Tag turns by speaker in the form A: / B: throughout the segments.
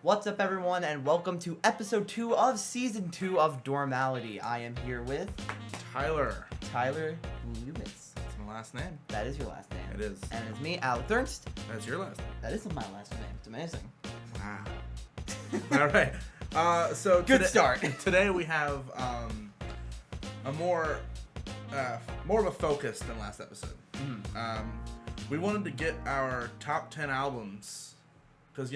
A: What's up, everyone, and welcome to episode 2 of season 2 of Dormality. I am here with
B: Tyler
A: Lewis.
B: That's my last name.
A: That is your last name.
B: It is.
A: And it's me, Alec Ernst.
B: That's your last name.
A: That is my last name. It's amazing.
B: Wow. All right. So
A: Good start.
B: Today we have a more of a focus than last episode. We wanted to get our top 10 albums because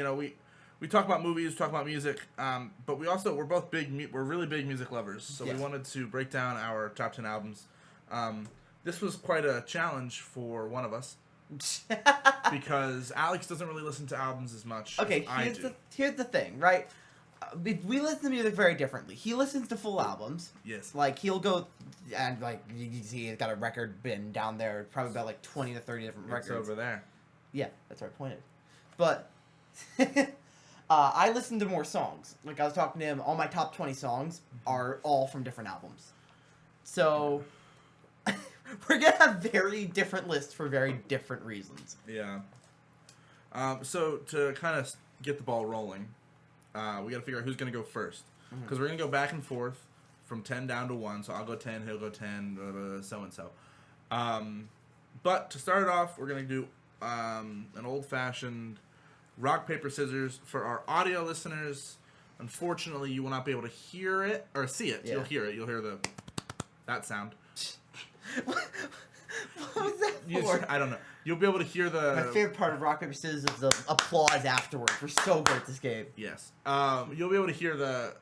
B: we talk about movies, talk about music, but we're both we're really big music lovers. So
A: Yeah.
B: we wanted to break down our top 10 albums. This was quite a challenge for one of us because Alex doesn't really listen to albums as much.
A: Okay,
B: as
A: here's the thing, right? We listen to music very differently. He listens to full albums.
B: Yes.
A: Like, he'll go and, like, you see he's got a record bin down there, probably about, like, 20 to 30 different records.
B: It's over there.
A: Yeah, that's where I pointed. But I listen to more songs. Like, I was talking to him, all my top 20 songs are all from different albums. So, we're going to have very different lists for very different reasons.
B: Yeah. So, to kind of get the ball rolling, we got to figure out who's going to go first. Because we're going to go back and forth from 10 down to 1. So, I'll go 10, he'll go 10, so-and-so. But to start it off, we're going to do an old-fashioned rock, paper, scissors. For our audio listeners, unfortunately, you will not be able to hear it, or see it. Yeah. You'll hear it. You'll hear that sound.
A: What was that for?
B: I don't know. You'll be able to hear the...
A: My favorite part of rock, paper, scissors is the applause afterwards. We're so good at this game.
B: Yes. You'll be able to hear the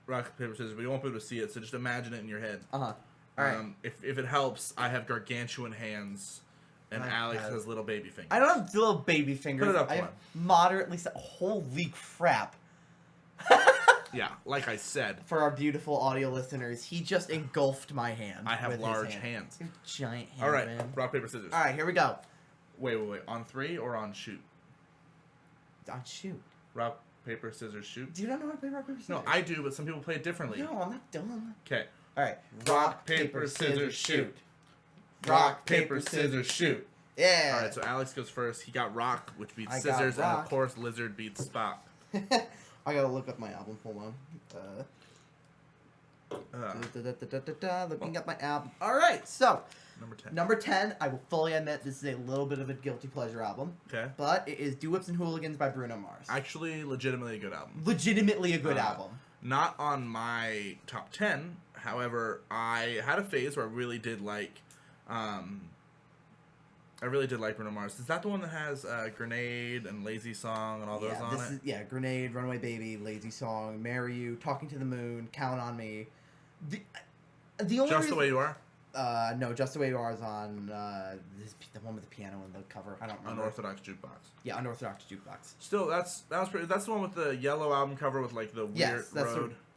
B: rock, paper, scissors, but you won't be able to see it, so just imagine it in your head.
A: Uh-huh. All right.
B: If it helps, I have gargantuan hands, and Alex has little baby fingers.
A: I don't have little baby fingers.
B: Put it up
A: I
B: one.
A: have moderately... Holy crap.
B: Yeah, like I said.
A: For our beautiful audio listeners, he just engulfed my hand.
B: I have
A: with
B: large
A: his
B: hands.
A: You have giant hands,
B: All right,
A: man.
B: rock, paper, scissors.
A: All right, here we go.
B: Wait. On 3 or on shoot?
A: On shoot.
B: Rock, paper, scissors, shoot?
A: Do you not know how to play rock, paper, scissors?
B: No, I do, but some people play it differently.
A: No, I'm not dumb.
B: Okay.
A: All right.
B: Rock, paper, scissors, shoot.
A: Rock, paper, scissors,
B: shoot.
A: Yeah.
B: All right, so Alex goes first. He got rock, which beats
A: I got
B: scissors, and
A: rock.
B: of course, lizard beats Spock.
A: I gotta look up my album. Hold on. Looking at my album. All right, so
B: Number 10.
A: number 10. I will fully admit this is a little bit of a guilty pleasure album.
B: Okay.
A: But it is "Do Whips and Hooligans" by Bruno Mars.
B: Actually, legitimately a good album.
A: Legitimately a good album.
B: Not on my top 10. However, I had a phase where I really did like Bruno Mars. Is that the one that has Grenade and Lazy Song and all those on it?
A: Grenade, Runaway Baby, Lazy Song, Marry You, Talking to the Moon, Count on Me. The only
B: Just the Way You Are?
A: No, Just the Way You Are is on the one with the piano and the cover. I don't remember.
B: Unorthodox Jukebox.
A: Yeah, Unorthodox Jukebox.
B: Still, that's the one with the yellow album cover with like the weird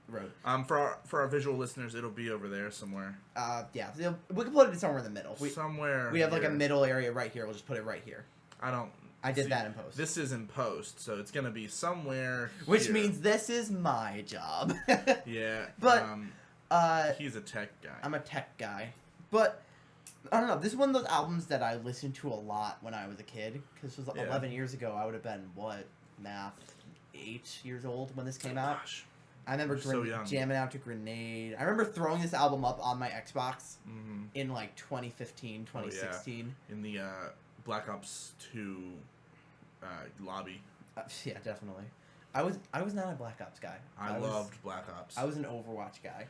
B: road. For our visual listeners, it'll be over there somewhere.
A: Yeah, we can put it somewhere in the middle. We have like a middle area right here. We'll just put it right here. I did that in post.
B: This is in post, so it's gonna be somewhere.
A: Which
B: here.
A: means this is my job.
B: Yeah,
A: but
B: he's a tech guy.
A: I'm a tech guy, but I don't know. This is one of those albums that I listened to a lot when I was a kid. Because this was 11 years ago. I would have been 8 years old when this came out.
B: Gosh.
A: I remember jamming out to Grenade. I remember throwing this album up on my Xbox in like 2015, 2016.
B: In the Black Ops 2 lobby.
A: Yeah, definitely. I was not a Black Ops guy.
B: I loved Black Ops.
A: I was an Overwatch guy.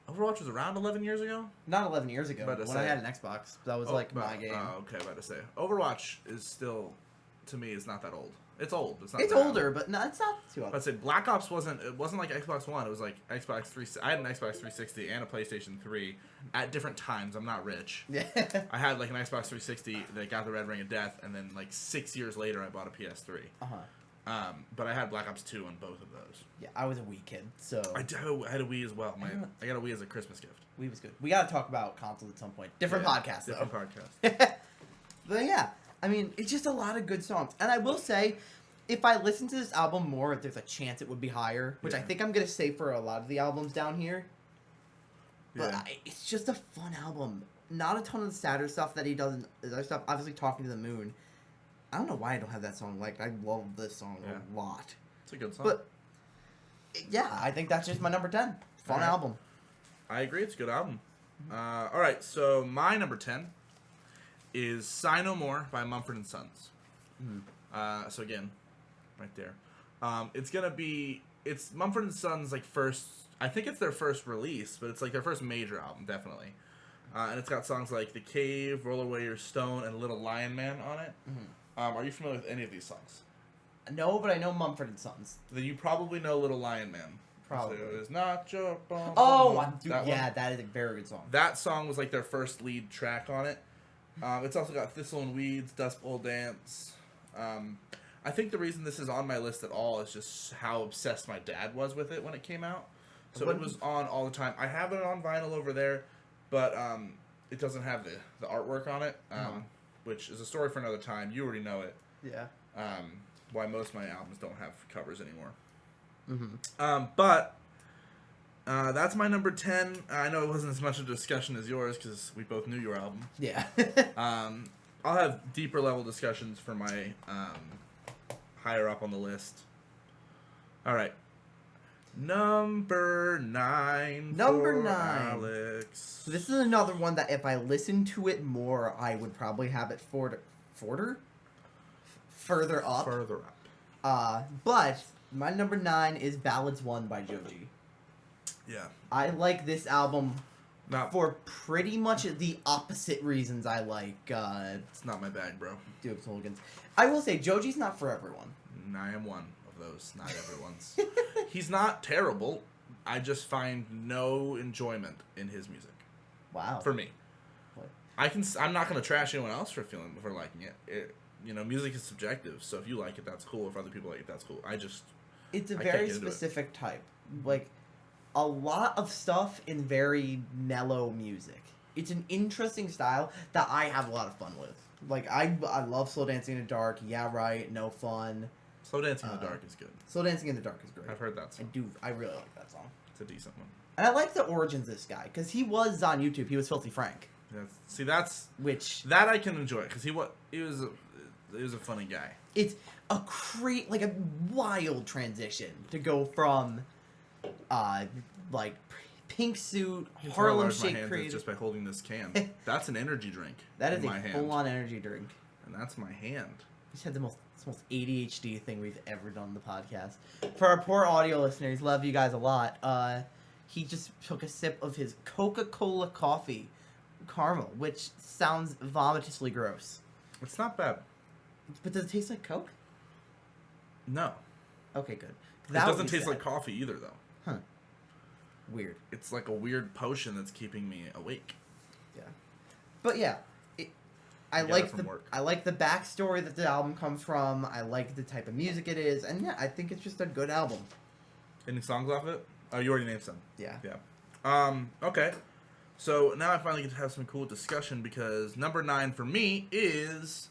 B: Overwatch was around 11 years ago?
A: Not 11 years ago, but when I had an Xbox. That was my game.
B: Oh, okay, about to say. Overwatch is still, to me, it's not that old. It's old. It's not.
A: It's older, but no, it's not too old.
B: I'd say Black Ops wasn't like Xbox One. It was like Xbox 360. I had an Xbox 360 and a PlayStation 3 at different times. I'm not rich.
A: Yeah.
B: I had like an Xbox 360 that got the Red Ring of Death, and then like 6 years later, I bought a PS3. But I had Black Ops 2 on both of those.
A: Yeah, I was a Wii kid, so
B: I had a Wii as well. I got a Wii as a Christmas gift.
A: Wii was good. We got to talk about consoles at some point. Different podcast, though.
B: Different podcast.
A: But yeah, I mean, it's just a lot of good songs. And I will say, if I listen to this album more, there's a chance it would be higher, which I think I'm going to say for a lot of the albums down here. But it's just a fun album. Not a ton of the sadder stuff that he does in his other stuff. Obviously, Talking to the Moon. I don't know why I don't have that song liked. I love this song a lot.
B: It's a good song.
A: But yeah, I think that's just my number 10. Fun album.
B: I agree. It's a good album. All right, so my number 10 is Sigh No More by Mumford & Sons. So again, right there. It's Mumford & Sons like first, I think it's their first release, but it's like their first major album, definitely. And it's got songs like The Cave, Roll Away Your Stone, and Little Lion Man on it. Are you familiar with any of these songs?
A: No, but I know Mumford & Sons.
B: Then you probably know Little Lion Man.
A: Probably.
B: So it's not your bum,
A: Oh, that is a very good song.
B: That song was like their first lead track on it. It's also got Thistle and Weeds, Dust Bowl Dance. I think the reason this is on my list at all is just how obsessed my dad was with it when it came out. So it was on all the time. I have it on vinyl over there, but it doesn't have the artwork on it, which is a story for another time. You already know it.
A: Yeah.
B: Why most of my albums don't have covers anymore. But that's my number 10. I know it wasn't as much of a discussion as yours because we both knew your album.
A: Yeah.
B: I'll have deeper level discussions for my higher up on the list. All right. Number 9.
A: Number
B: for
A: 9.
B: Alex.
A: So this is another one that if I listened to it more, I would probably have it further up.
B: Further up.
A: But my number 9 is Ballads 1 by Joji.
B: Yeah.
A: I like this album
B: Not
A: for pretty much the opposite reasons I like
B: It's not my bag, bro.
A: Dukes Hooligans. I will say Joji's not for everyone.
B: And I am one of those. Not everyone's. He's not terrible. I just find no enjoyment in his music.
A: Wow.
B: For me.
A: What?
B: I'm not going to trash anyone else for liking it. Music is subjective, so if you like it, that's cool. If other people like it, that's cool.
A: It's a
B: I
A: very
B: can't get into
A: specific type. Like, a lot of stuff in very mellow music. It's an interesting style that I have a lot of fun with. Like, I love Slow Dancing in the Dark. Yeah, right. No Fun.
B: Slow Dancing in the Dark is good.
A: Slow Dancing in the Dark is great.
B: I've heard that song.
A: I really like that song.
B: It's a decent one.
A: And I like the origins of this guy, because he was on YouTube. He was Filthy Frank.
B: That I can enjoy, because he was a funny guy.
A: It's a wild transition to go from, pink suit, Harlem Shake creative.
B: Just by holding this can. That's an energy drink.
A: That is
B: in
A: a
B: my hand.
A: full-on energy drink.
B: And that's my hand.
A: We just had the most ADHD thing we've ever done on the podcast. For our poor audio listeners, love you guys a lot. He just took a sip of his Coca-Cola coffee caramel, which sounds vomitously gross.
B: It's not bad.
A: But does it taste like Coke?
B: No.
A: Okay, good.
B: It doesn't taste like coffee either, though.
A: Huh. Weird.
B: It's like a weird potion that's keeping me awake.
A: Yeah. But yeah, I like the backstory that the album comes from. I like the type of music it is, and yeah, I think it's just a good album.
B: Any songs off it? Oh, you already named some.
A: Yeah.
B: Yeah. Okay. So now I finally get to have some cool discussion because number 9 for me is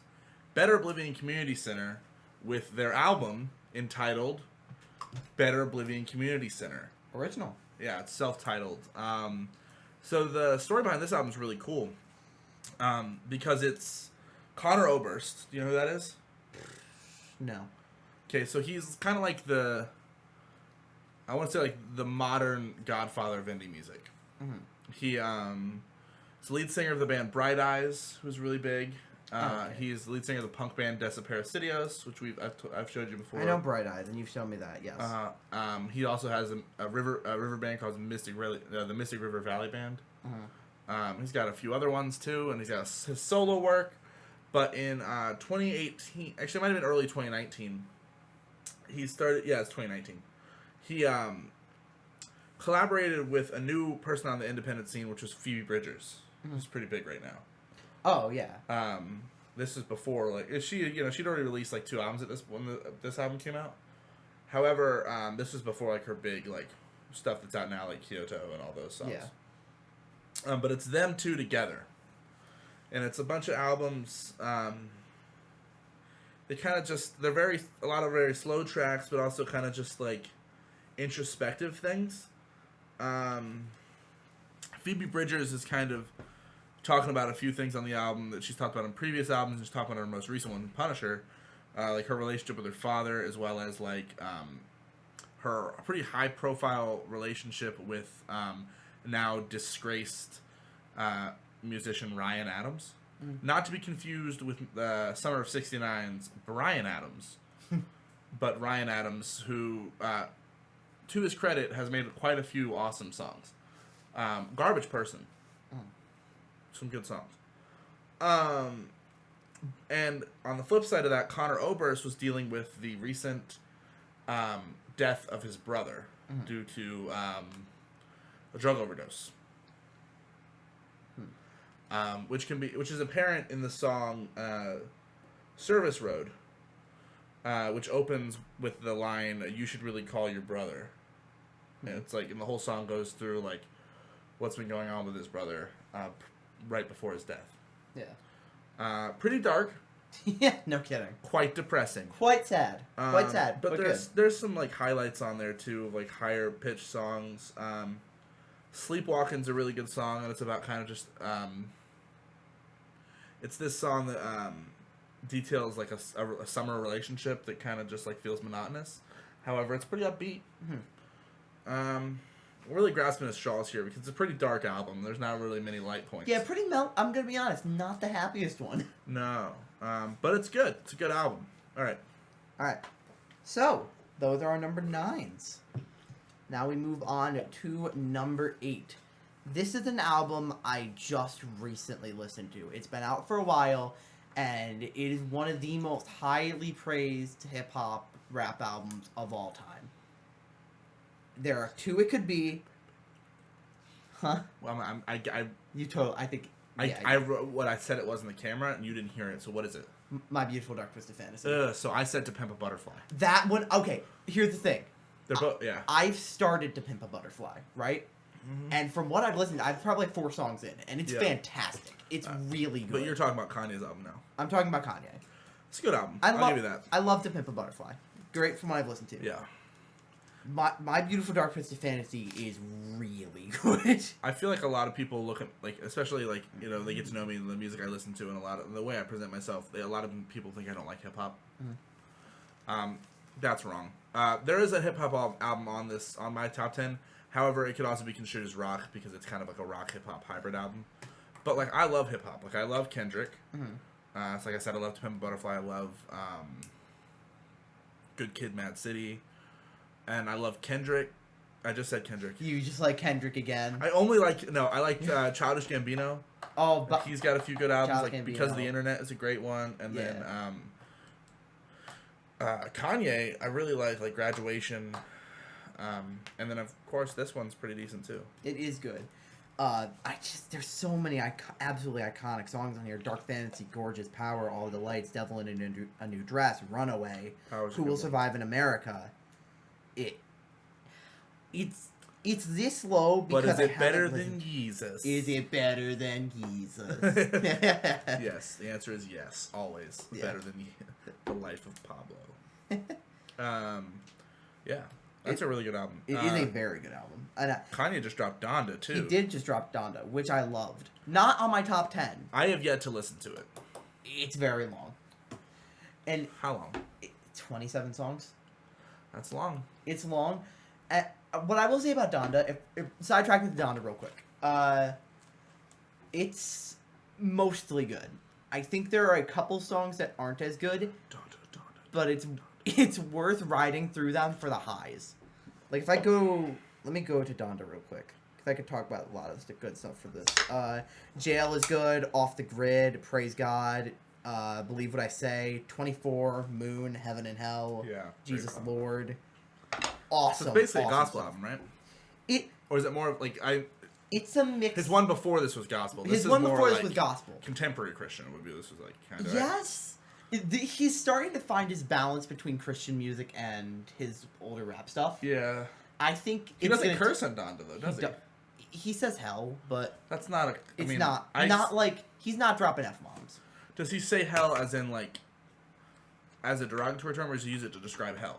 B: Better Oblivion Community Center with their album entitled Better Oblivion Community Center.
A: Original.
B: Yeah, it's self-titled. So the story behind this album is really cool because it's Conor Oberst. Do you know who that is?
A: No.
B: Okay, so he's kind of like I want to say like the modern godfather of indie music.
A: Mm-hmm.
B: He is the lead singer of the band Bright Eyes, who's really big.
A: Okay.
B: He's the lead singer of the punk band Desaparecidos, which I've showed you before.
A: I know Bright Eyes, and you've shown me that. Yes.
B: He also has a river band called the Mystic River Valley Band.
A: Mm-hmm.
B: He's got a few other ones too, and he's got his solo work. But in 2018, actually, it might have been early 2019. He started. Yeah, it's 2019. He collaborated with a new person on the independent scene, which was Phoebe Bridgers, who's pretty big right now.
A: Oh yeah.
B: This is before she'd already released 2 albums at when this album came out. However, this was before her big stuff that's out now, like Kyoto and all those songs.
A: Yeah.
B: But it's them two together, and it's a bunch of albums. They kind of they're a lot of very slow tracks, but also kind of just introspective things. Phoebe Bridgers is kind of talking about a few things on the album that she's talked about in previous albums, and she's talking about her most recent one, Punisher, her relationship with her father, as well as her pretty high profile relationship with now disgraced musician Ryan Adams. Not to be confused with Summer of '69's Bryan Adams, but Ryan Adams, who, to his credit, has made quite a few awesome songs. Garbage Person. Some good songs. And on the flip side of that, Conor Oberst was dealing with the recent death of his brother due to a drug overdose. Which is apparent in the song "Service Road," which opens with the line "You should really call your brother." And it's like, and the whole song goes through like what's been going on with his brother right before his death.
A: Yeah.
B: Pretty dark.
A: Yeah, no kidding.
B: Quite depressing.
A: Quite sad. Quite sad.
B: But
A: good.
B: there's some like highlights on there too, like higher pitched songs. Sleepwalking's a really good song, and it's about kind of just it's this song that details like a summer relationship that kind of just like feels monotonous. However, it's pretty upbeat. Really grasping his straws here because it's a pretty dark album. There's not really many light points.
A: Yeah, I'm gonna be honest, not the happiest one.
B: No, but it's good. It's a good album. All right.
A: So those are our number 9s. Now we move on to number 8. This is an album I just recently listened to. It's been out for a while, and it is one of the most highly praised hip-hop rap albums of all time. There are 2 it could be. Huh?
B: Well,
A: I think...
B: I wrote what I said it was in the camera, and you didn't hear it, so what is it?
A: My Beautiful Dark Twisted Fantasy.
B: So I said To Pimp a Butterfly.
A: That one... Okay, here's the thing.
B: They're both, yeah.
A: I've started To Pimp a Butterfly, right? And from what I've listened to, I've probably 4 songs in, and it's fantastic. It's really good.
B: But you're talking about Kanye's album now.
A: I'm talking about Kanye.
B: It's a good album. I'll give you that.
A: I love To Pimp a Butterfly. Great from what I've listened to.
B: Yeah.
A: My Beautiful Dark Twisted Fantasy is really good.
B: I feel like a lot of people look at, like, especially, like, you know, they get to know me and the music I listen to and the way I present myself, a lot of people think I don't like hip-hop. That's wrong. There is a hip-hop album on my top 10. However, it could also be construed as rock because it's kind of like a rock hip-hop hybrid album. But, like, I love hip-hop. Like, I love Kendrick. So, like I said, I love To Pimp a Butterfly. I love Good Kid, Mad City. And I love Kendrick. I just said Kendrick.
A: You just like Kendrick again?
B: I like Childish Gambino.
A: Oh, but
B: he's got a few good albums. Like
A: Gambino.
B: Because of the Internet is a great one. And then Kanye, I really like Graduation. And then of course this one's pretty decent too.
A: It is good. There's so many absolutely iconic songs on here. Dark Fantasy, Gorgeous, Power, All the Lights, Devil in a New Dress, Runaway, Who Will Survive in America. It's this low because
B: but is it better than Jesus?
A: Is it better than Jesus?
B: Yes, the answer is yes. Always better than The Life of Pablo. Yeah, that's a really good album.
A: It is a very good album. And
B: Kanye just dropped Donda too.
A: He did just drop Donda, which I loved. Not on my top 10.
B: I have yet to listen to it.
A: It's very long. And
B: how long?
A: 27 songs.
B: That's long.
A: It's long. What I will say about Donda, if sidetracking to Donda real quick, it's mostly good. I think there are a couple songs that aren't as good, but it's worth riding through them for the highs. Like if let me go to Donda real quick, because I could talk about a lot of the good stuff for this. Jail is good, Off the Grid, Praise God, Believe What I Say, 24, Moon, Heaven and Hell, Jesus Lord. Awesome.
B: So it's basically
A: awesome
B: a gospel
A: stuff.
B: album, right? Or is it more of like
A: It's a mix.
B: His one before this was gospel.
A: His one before this was gospel.
B: Contemporary Christian would be. This was like kind of.
A: Yes, he's starting to find his balance between Christian music and his older rap stuff.
B: Yeah.
A: I think
B: he doesn't curse on Donda though, does he?
A: He says hell, but
B: that's not a.
A: It's not like he's not dropping F-bombs.
B: Does he say hell as in like as a derogatory term, or does he use it to describe hell?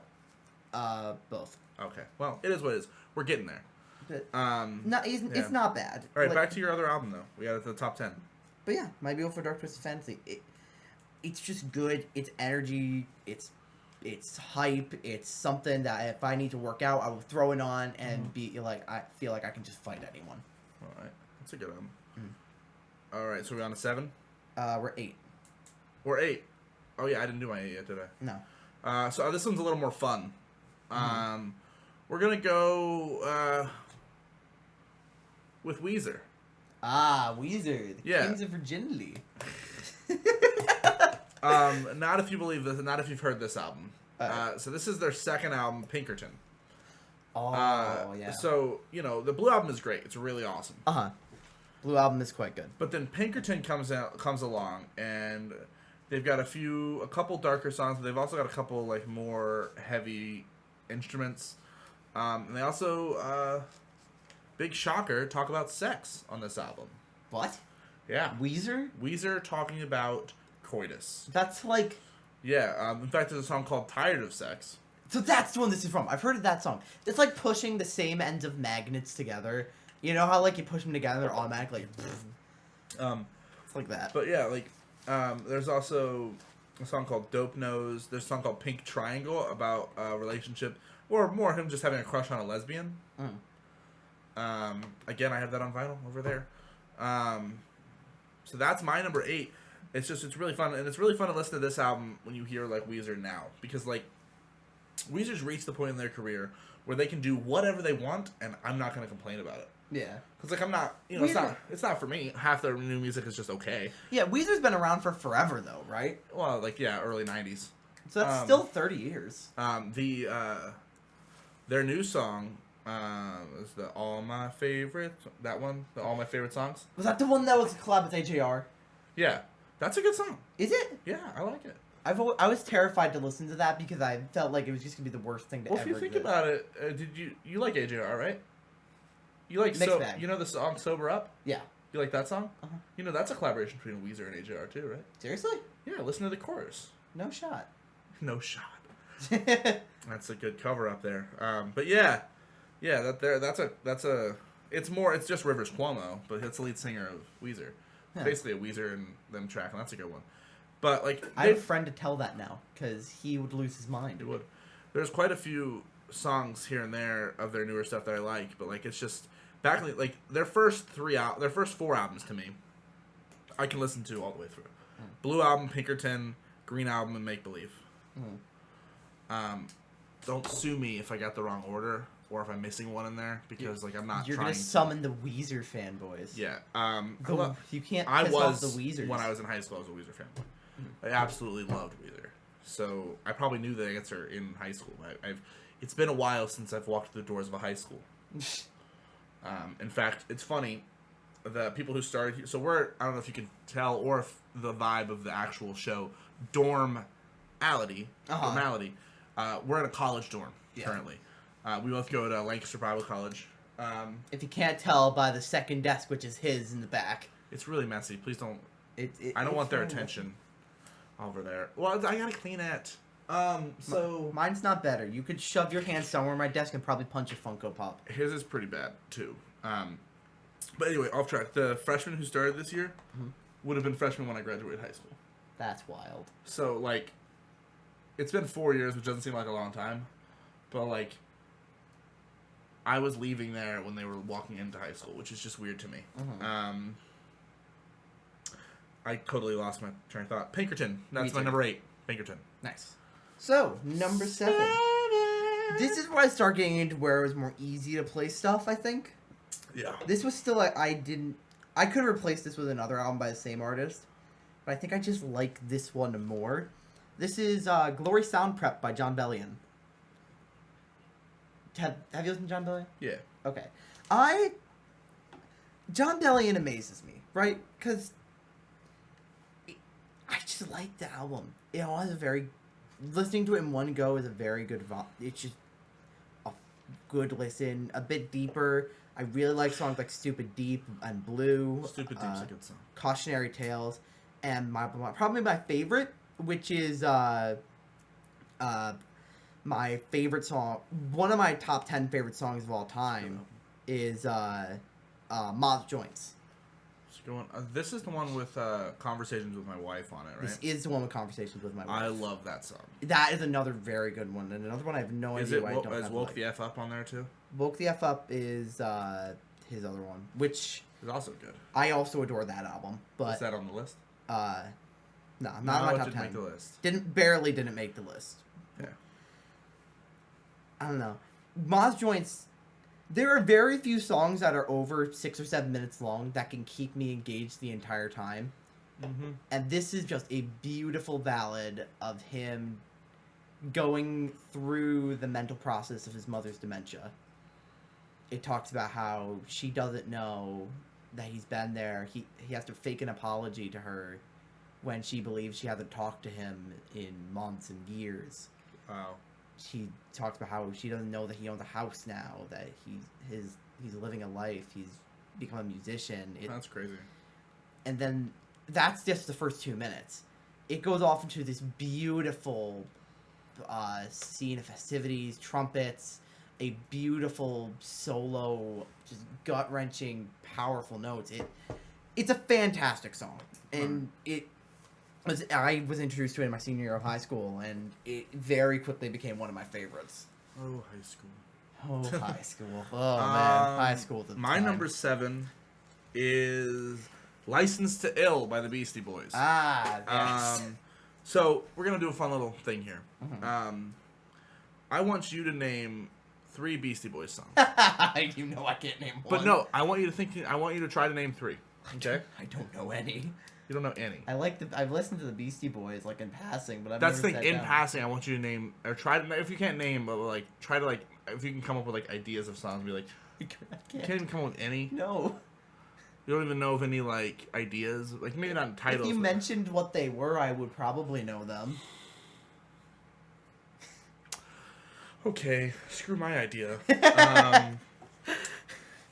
A: Both.
B: Okay. Well, it is what it is. We're getting there.
A: But, it's not bad.
B: All right, back to your other album though. We got it to the top 10.
A: But yeah, My Beautiful Dark Twisted Fantasy. It's just good. It's energy. It's It's hype. It's something that if I need to work out, I will throw it on and be like, I feel like I can just fight anyone.
B: All right, that's a good album. All right, so we're on a 7.
A: We're 8.
B: We're 8. Oh yeah, I didn't do my 8 yet, did I?
A: No.
B: So this one's a little more fun. We're gonna go with Weezer.
A: Ah, Weezer, the
B: Yeah.
A: Kings of Virginity.
B: Not if you believe this. Not if you've heard this album. So this is their second album, Pinkerton.
A: Oh, yeah.
B: So you know the Blue album is great. It's really awesome.
A: Blue album is quite good.
B: But then Pinkerton comes along, and they've got a couple darker songs. But they've also got a couple like more heavy instruments. And they also, big shocker, talk about sex on this album.
A: What?
B: Yeah.
A: Weezer
B: talking about coitus.
A: That's like...
B: Yeah. In fact, there's a song called Tired of Sex.
A: So that's the one this is from. I've heard of that song. It's like pushing the same ends of magnets together. You know how like you push them together, they're automatically... it's like that.
B: But yeah, like, there's also a song called Dope Nose. There's a song called Pink Triangle about a relationship, or more him just having a crush on a lesbian. Again, I have that on vinyl over there. So that's my number 8. It's really fun, and it's really fun to listen to this album when you hear like Weezer now, because like Weezer's reached the point in their career where they can do whatever they want, and I'm not going to complain about it.
A: Yeah.
B: Because like I'm not, it's not for me. Half their new music is just okay.
A: Yeah, Weezer's been around for forever though, right?
B: Well, like yeah, early 90s.
A: So that's still 30 years.
B: Their new song is the All My Favorite, that one, the All My Favorite Songs.
A: Was that the one that was a collab with AJR?
B: Yeah, that's a good song.
A: Is it?
B: Yeah, I like it.
A: I was terrified to listen to that because I felt like it was just gonna be the worst thing to ever.
B: Well, if you think about it, did you like AJR, right? You like you know the song Sober Up?
A: Yeah.
B: You like that song? You know that's a collaboration between Weezer and AJR too, right?
A: Seriously?
B: Yeah, listen to the chorus.
A: No shot.
B: No shot. That's a good cover up there. But yeah, that's a. It's just Rivers Cuomo, but it's the lead singer of Weezer.
A: Yeah.
B: Basically a Weezer and them track, and that's a good one. But like,
A: I have a friend to tell that now because he would lose his mind.
B: He would. There's quite a few songs here and there of their newer stuff that I like, but like it's just back like their first 4 albums to me, I can listen to all the way through. Blue album, Pinkerton, Green album, and Make Believe. Don't sue me if I got the wrong order or if I'm missing one in there because like I'm not.
A: You're
B: trying
A: gonna summon the Weezer fanboys.
B: Yeah.
A: You can't.
B: I
A: piss
B: was
A: off the Weezers.
B: when I was in high school. I was a Weezer fanboy. I absolutely loved Weezer. So I probably knew the answer in high school. It's been a while since I've walked through the doors of a high school. In fact, it's funny. The people who started here, so I don't know if you can tell or if the vibe of the actual show, Dormality. We're in a college dorm currently. We both go to Lancaster Bible College.
A: If you can't tell by the second desk, which is his in the back.
B: It's really messy. Please don't. I don't
A: it's
B: want their
A: very
B: attention over there. Well, I gotta clean it. So
A: mine's not better. You could shove your hand somewhere on my desk and probably punch a Funko Pop.
B: his is pretty bad too. But anyway, off track. The freshman who started this year would have been freshman when I graduated high school.
A: That's wild.
B: So like, it's been 4 years, which doesn't seem like a long time, but like, I was leaving there when they were walking into high school, which is just weird to me. I totally lost my train of thought. Pinkerton. That's my number 8. Pinkerton.
A: Nice. So, number 7. This is where I start getting into where it was more easy to play stuff, I think.
B: Yeah.
A: This was still like, I could replace this with another album by the same artist, but I think I just like this one more. This is Glory Sound Prep by John Bellion. Have you listened to John Bellion?
B: Yeah.
A: Okay. John Bellion amazes me, right? Because I just like the album. It has a very... Listening to it in one go is a very good... It's just a good listen. A bit deeper. I really like songs like Stupid Deep and Blue.
B: Stupid Deep's a good song.
A: Cautionary Tales. And probably my favorite, which is my favorite song... One of my top 10 favorite songs of all time is Moth Joints.
B: Going. This is the one with Conversations with My Wife on it, right?
A: This is the one with Conversations with My Wife.
B: I love that song.
A: That is another very good one, and another one I have no idea why I don't have.
B: Is Woke the F Up on there too?
A: Woke the F Up is his other one, which
B: is also good.
A: I also adore that album. But
B: is that on the list?
A: No, not on my top 10.
B: Make the list.
A: Barely didn't make the list.
B: Yeah.
A: I don't know. Moz Joints. There are very few songs that are over 6 or 7 minutes long that can keep me engaged the entire time.
B: Mm-hmm.
A: And this is just a beautiful ballad of him going through the mental process of his mother's dementia. It talks about how she doesn't know that he's been there. He has to fake an apology to her when she believes she hasn't talked to him in months and years.
B: Wow.
A: She talks about how she doesn't know that he owns a house now, that he's living a life, he's become a musician.
B: That's crazy.
A: And then that's just the first 2 minutes. It goes off into this beautiful scene of festivities, trumpets, a beautiful solo, just gut-wrenching, powerful notes. It's a fantastic song, and I was introduced to it in my senior year of high school, and it very quickly became one of my favorites.
B: Oh, high school.
A: Oh, high school. Oh, man. High school.
B: My number 7 is License to Ill by the Beastie Boys.
A: Ah, yes.
B: So, we're going to do a fun little thing here.
A: Mm-hmm.
B: I want you to name 3 Beastie Boys songs.
A: You know I can't name one.
B: But no, I want you to try to name 3. Okay?
A: I don't know any.
B: You don't know any.
A: I've listened to the Beastie Boys like in passing, but I've
B: That's
A: never
B: the thing.
A: sat
B: In
A: down.
B: passing, I want you to name or try to. If you can't name, but like try to if you can come up with like ideas of songs, be like,
A: I
B: you can't even come up with any.
A: No.
B: You don't even know of any like ideas, like maybe not titles.
A: If you mentioned what they were, I would probably know them.
B: Okay, screw my idea.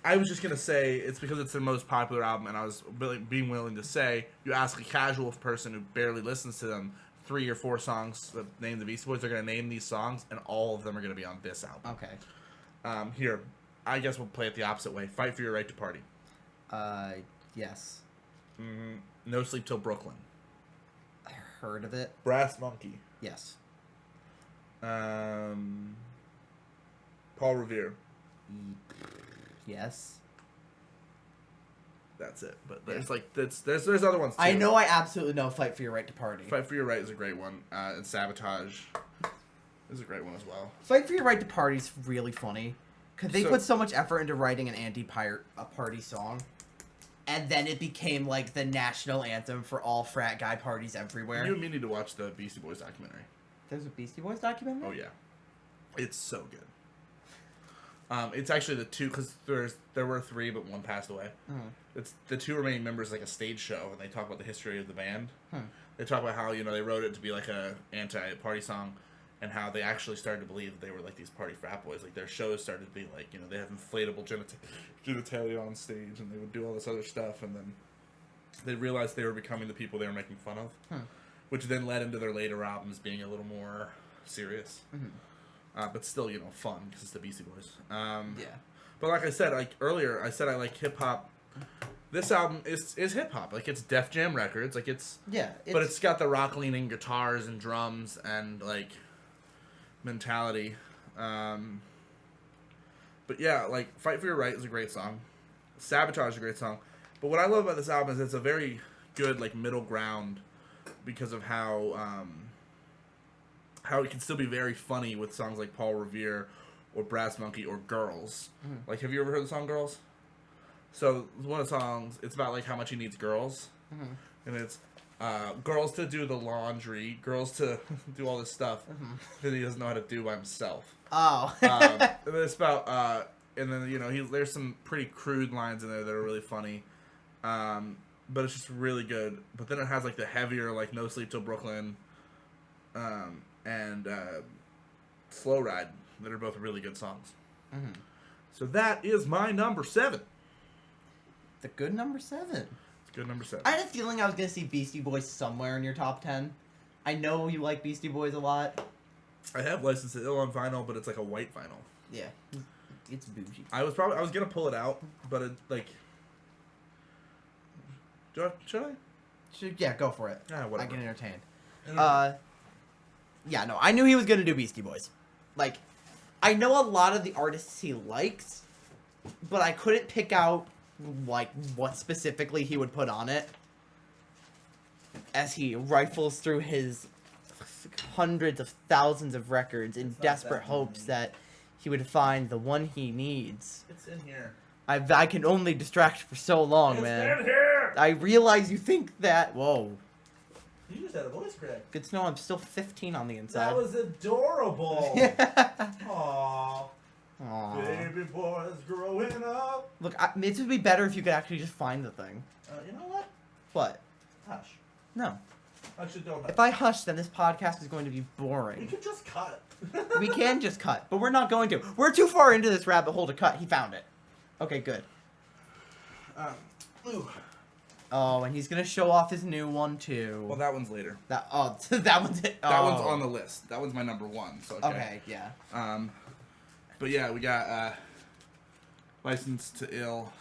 B: I was just gonna say it's because it's their most popular album, and I was being willing to say you ask a casual person who barely listens to them 3 or 4 songs that name the Beastie Boys, they're gonna name these songs, and all of them are gonna be on this album.
A: Okay.
B: Here, I guess we'll play it the opposite way. Fight for Your Right to Party.
A: Yes.
B: No Sleep Till Brooklyn.
A: I heard of it.
B: Brass Monkey.
A: Yes.
B: Paul Revere.
A: Yes.
B: That's it. But there's there's other ones too.
A: I know I absolutely know Fight for Your Right to Party.
B: Fight for Your Right is a great one. And Sabotage is a great one as well.
A: Fight for Your Right to Party is really funny. Because they put so much effort into writing an anti-party song. And then it became like the national anthem for all frat guy parties everywhere.
B: You and me need to watch the Beastie Boys documentary.
A: There's a Beastie Boys documentary?
B: Oh, yeah. It's so good. It's actually the 2, because there were 3, but 1 passed away. It's the 2 remaining members, like a stage show, and they talk about the history of the band. They talk about how, they wrote it to be like a anti-party song, and how they actually started to believe that they were like these party frat boys. Like their shows started to be like, they have inflatable genitalia on stage, and they would do all this other stuff, and then they realized they were becoming the people they were making fun of, which then led into their later albums being a little more serious. But still, fun, because it's the Beastie Boys.
A: Yeah.
B: But like I said, earlier, I said I like hip-hop. This album is hip-hop. Like, it's Def Jam Records. Like, but it's got the rock-leaning guitars and drums and, like, mentality. But yeah, like, Fight for Your Right is a great song. Sabotage is a great song. But what I love about this album is it's a very good, like, middle ground because of how it can still be very funny with songs like Paul Revere or Brass Monkey or Girls. Like, have you ever heard the song Girls? So, one of the songs, it's about, like, how much he needs girls. And it's girls to do the laundry, girls to do all this stuff that he doesn't know how to do by himself.
A: Oh.
B: And it's about, and then, there's some pretty crude lines in there that are really funny. But it's just really good. But then it has, like, the heavier, like, No Sleep Till Brooklyn, and Slow Ride that are both really good songs. So that is my number 7.
A: The good number 7.
B: It's good number 7.
A: I had a feeling I was going to see Beastie Boys somewhere in your top 10. I know you like Beastie Boys a lot.
B: I have License to Ill on vinyl, but it's like a white vinyl.
A: Yeah. It's bougie.
B: I was going to pull it out, but it, like, Should I?
A: Yeah, go for it.
B: Yeah, whatever.
A: I get entertained. Yeah, no, I knew he was gonna do Beastie Boys. Like, I know a lot of the artists he likes, but I couldn't pick out, like, what specifically he would put on it. As he rifles through his hundreds of thousands of records in desperate hopes that he would find the one he needs.
B: It's in here.
A: I can only distract for so long, man.
B: It's in here!
A: I realize you think that... Whoa.
B: You just had a voice crack.
A: Good to know I'm still 15 on the inside.
B: That was adorable. Aww.
A: Aww.
B: Baby boys growing up.
A: Look, it would be better if you could actually just find the thing.
B: You know what?
A: What?
B: Hush.
A: No.
B: Actually, don't hush.
A: If I hush, then this podcast is going to be
B: You
A: boring.
B: can just cut.
A: We can just cut, but we're not going to. We're too far into this rabbit hole to cut. He found it. Okay, good.
B: Ooh.
A: Oh, and he's gonna show off his new one too.
B: Well, that one's later.
A: That one's it.
B: That one's on the list. That one's my number one. So
A: Okay, yeah.
B: But yeah, we got License to Ill.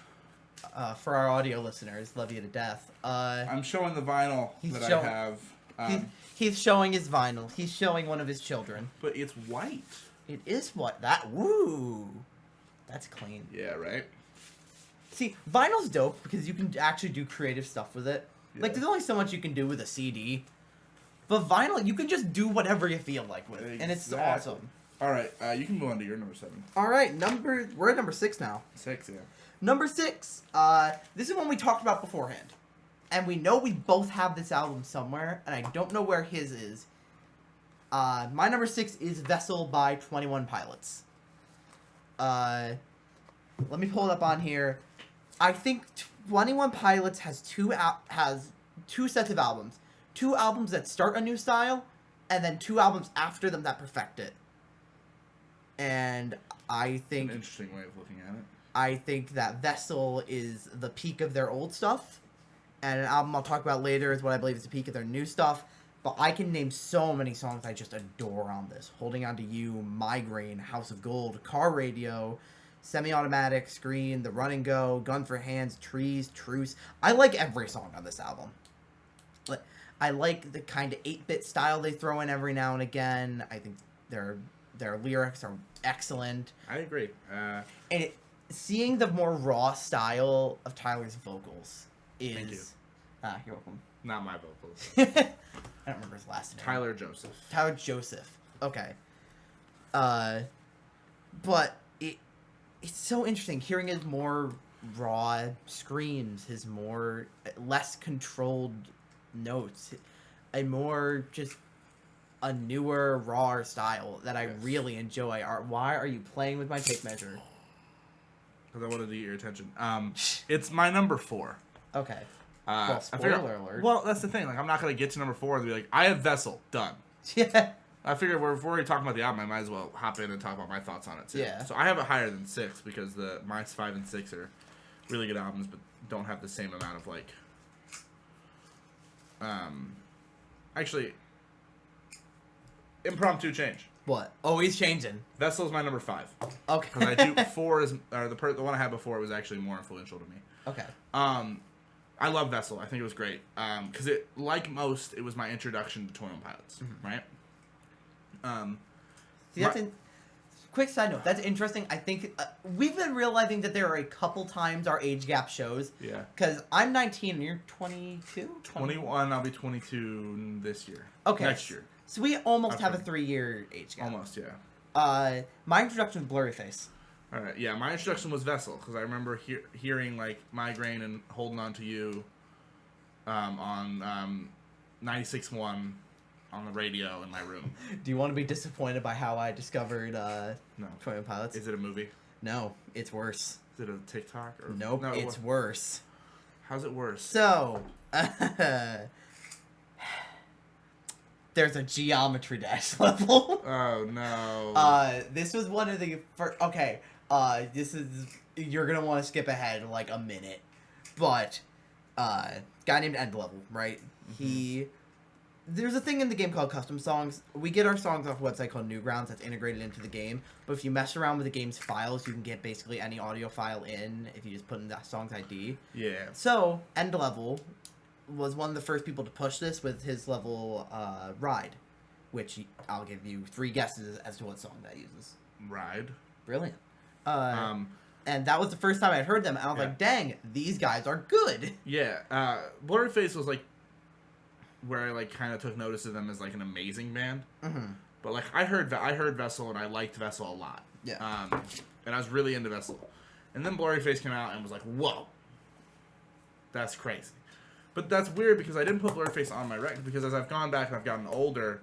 A: For our audio listeners, love you to death.
B: I'm showing the vinyl that I have.
A: He's showing his vinyl. He's showing one of his children.
B: But it's white.
A: It is what that. Woo, that's clean.
B: Yeah, right.
A: See, vinyl's dope because you can actually do creative stuff with it.
B: Yeah.
A: Like, there's only so much you can do with a CD. But vinyl, you can just do whatever you feel like with it. And it's awesome.
B: All right, you can move on to your number 7.
A: All right, we're at number 6 now.
B: 6, yeah.
A: Number 6, this is one we talked about beforehand. And we know we both have this album somewhere, and I don't know where his is. My number 6 is Vessel by 21 Pilots. Let me pull it up on here. I think 21 Pilots has two sets of albums. 2 albums that start a new style, and then 2 albums after them that perfect it. And I think...
B: An interesting way of looking at it.
A: I think that Vessel is the peak of their old stuff. And an album I'll talk about later is what I believe is the peak of their new stuff. But I can name so many songs I just adore on this. Holding On to You, Migraine, House of Gold, Car Radio... Semi-Automatic, Screen, The Run and Go, Gun for Hands, Trees, Truce. I like every song on this album. I like the kind of 8-bit style they throw in every now and again. I think their lyrics are excellent.
B: I agree.
A: And seeing the more raw style of Tyler's vocals is...
B: Thank you.
A: You're welcome.
B: Not my vocals.
A: I don't remember his last name.
B: Tyler Joseph.
A: Tyler Joseph. Okay. But it's so interesting hearing his more raw screams, his more less controlled notes, a newer, rawer style that I really enjoy. Why are you playing with my tape measure?
B: Because I wanted to get your attention. It's my number 4.
A: Okay. Well, spoiler alert.
B: Well, that's the thing. Like, I'm not gonna get to number 4 and be like, I have Vessel done.
A: Yeah.
B: I figured we're already talking about the album. I might as well hop in and talk about my thoughts on it too.
A: Yeah.
B: So I have it higher than 6 because my 5 and 6 are really good albums, but don't have the same amount of like. Actually, impromptu change.
A: What? Oh, he's changing.
B: Vessel's my number 5.
A: Okay.
B: Because I do 4 is the one I had before was actually more influential to me.
A: Okay.
B: I love Vessel. I think it was great. Because it, like most, it was my introduction to 21 Pilots. Mm-hmm. Right.
A: See, quick side note. That's interesting. I think we've been realizing that there are a couple times our age gap shows.
B: Yeah.
A: Because I'm 19 and you're 22?
B: 21. I'll be 22 this year.
A: Okay.
B: Next year.
A: So we almost have a 3-year age gap.
B: Almost, yeah.
A: My introduction was Blurry Face.
B: All right. Yeah, my introduction was Vessel because I remember hearing like Migraine and Holding On to You on 96.1. On the radio in my room.
A: Do you want to be disappointed by how I discovered
B: no
A: 21 Pilots?
B: Is it a movie?
A: No, it's worse.
B: Is it a TikTok? Or...
A: Nope,
B: no,
A: it's worse.
B: How's it worse?
A: So, there's a Geometry Dash level.
B: Oh no.
A: This was one of the first. Okay, this is you're gonna want to skip ahead like a minute, but guy named End Level, right? Mm-hmm. there's a thing in the game called custom songs. We get our songs off a website called Newgrounds that's integrated into the game. But if you mess around with the game's files, you can get basically any audio file in if you just put in the song's ID.
B: Yeah.
A: So, End Level was one of the first people to push this with his level Ride, which I'll give you 3 guesses as to what song that uses.
B: Ride.
A: Brilliant. And that was the first time I'd heard them, and I was like, dang, these guys are good.
B: Yeah. Blurryface was like where I like kind of took notice of them as like an amazing band.
A: Mm-hmm.
B: But like I heard Vessel and I liked Vessel a lot.
A: Yeah.
B: And I was really into Vessel. And then Blurryface came out and was like, whoa. That's crazy. But that's weird because I didn't put Blurryface on my record because as I've gone back and I've gotten older,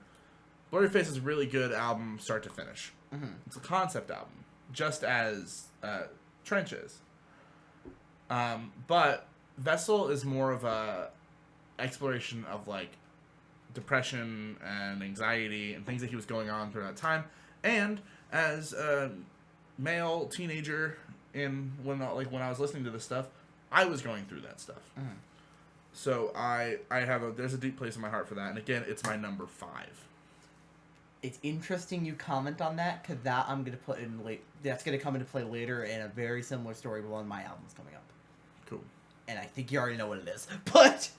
B: Blurryface is a really good album start to finish.
A: Mm-hmm.
B: It's a concept album, just as Trench is. But Vessel is more of a exploration of like depression and anxiety and things that he was going on through that time. And as a male teenager when I was listening to this stuff, I was going through that stuff.
A: Mm-hmm.
B: So there's a deep place in my heart for that. And again, it's my number 5.
A: It's interesting you comment on that, because that I'm going to put in that's going to come into play later in a very similar story with one of my albums coming up.
B: Cool.
A: And I think you already know what it is. But,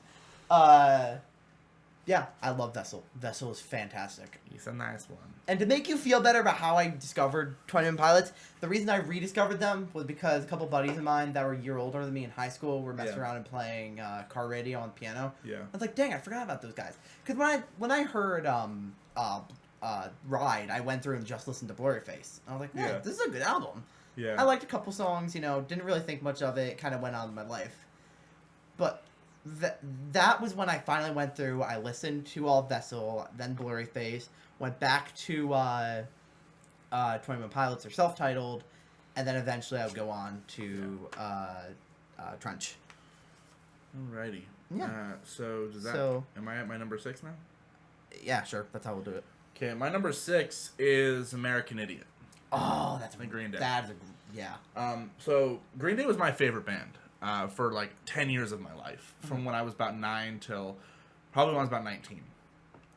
A: yeah, I love Vessel. Vessel is fantastic.
B: He's a nice one.
A: And to make you feel better about how I discovered 21 Pilots, the reason I rediscovered them was because a couple buddies of mine that were a year older than me in high school were messing around and playing car radio on the piano.
B: Yeah.
A: I was like, dang, I forgot about those guys. Because when I heard Ride, I went through and just listened to Blurryface. I was like, man, this is a good album.
B: Yeah.
A: I liked a couple songs, didn't really think much of it, kind of went on in my life. But that was when I finally went through, I listened to all Vessel, then Blurryface, went back to 21 Pilots or Self-Titled, and then eventually I would go on to Trench.
B: Alrighty.
A: Yeah.
B: Am I at my number 6 now?
A: Yeah, sure. That's how we'll do it.
B: Okay, my number 6 is American Idiot.
A: Oh, that's
B: the Green Day.
A: Yeah.
B: So Green Day was my favorite band for like 10 years of my life, from when I was about 9 till probably when I was about 19.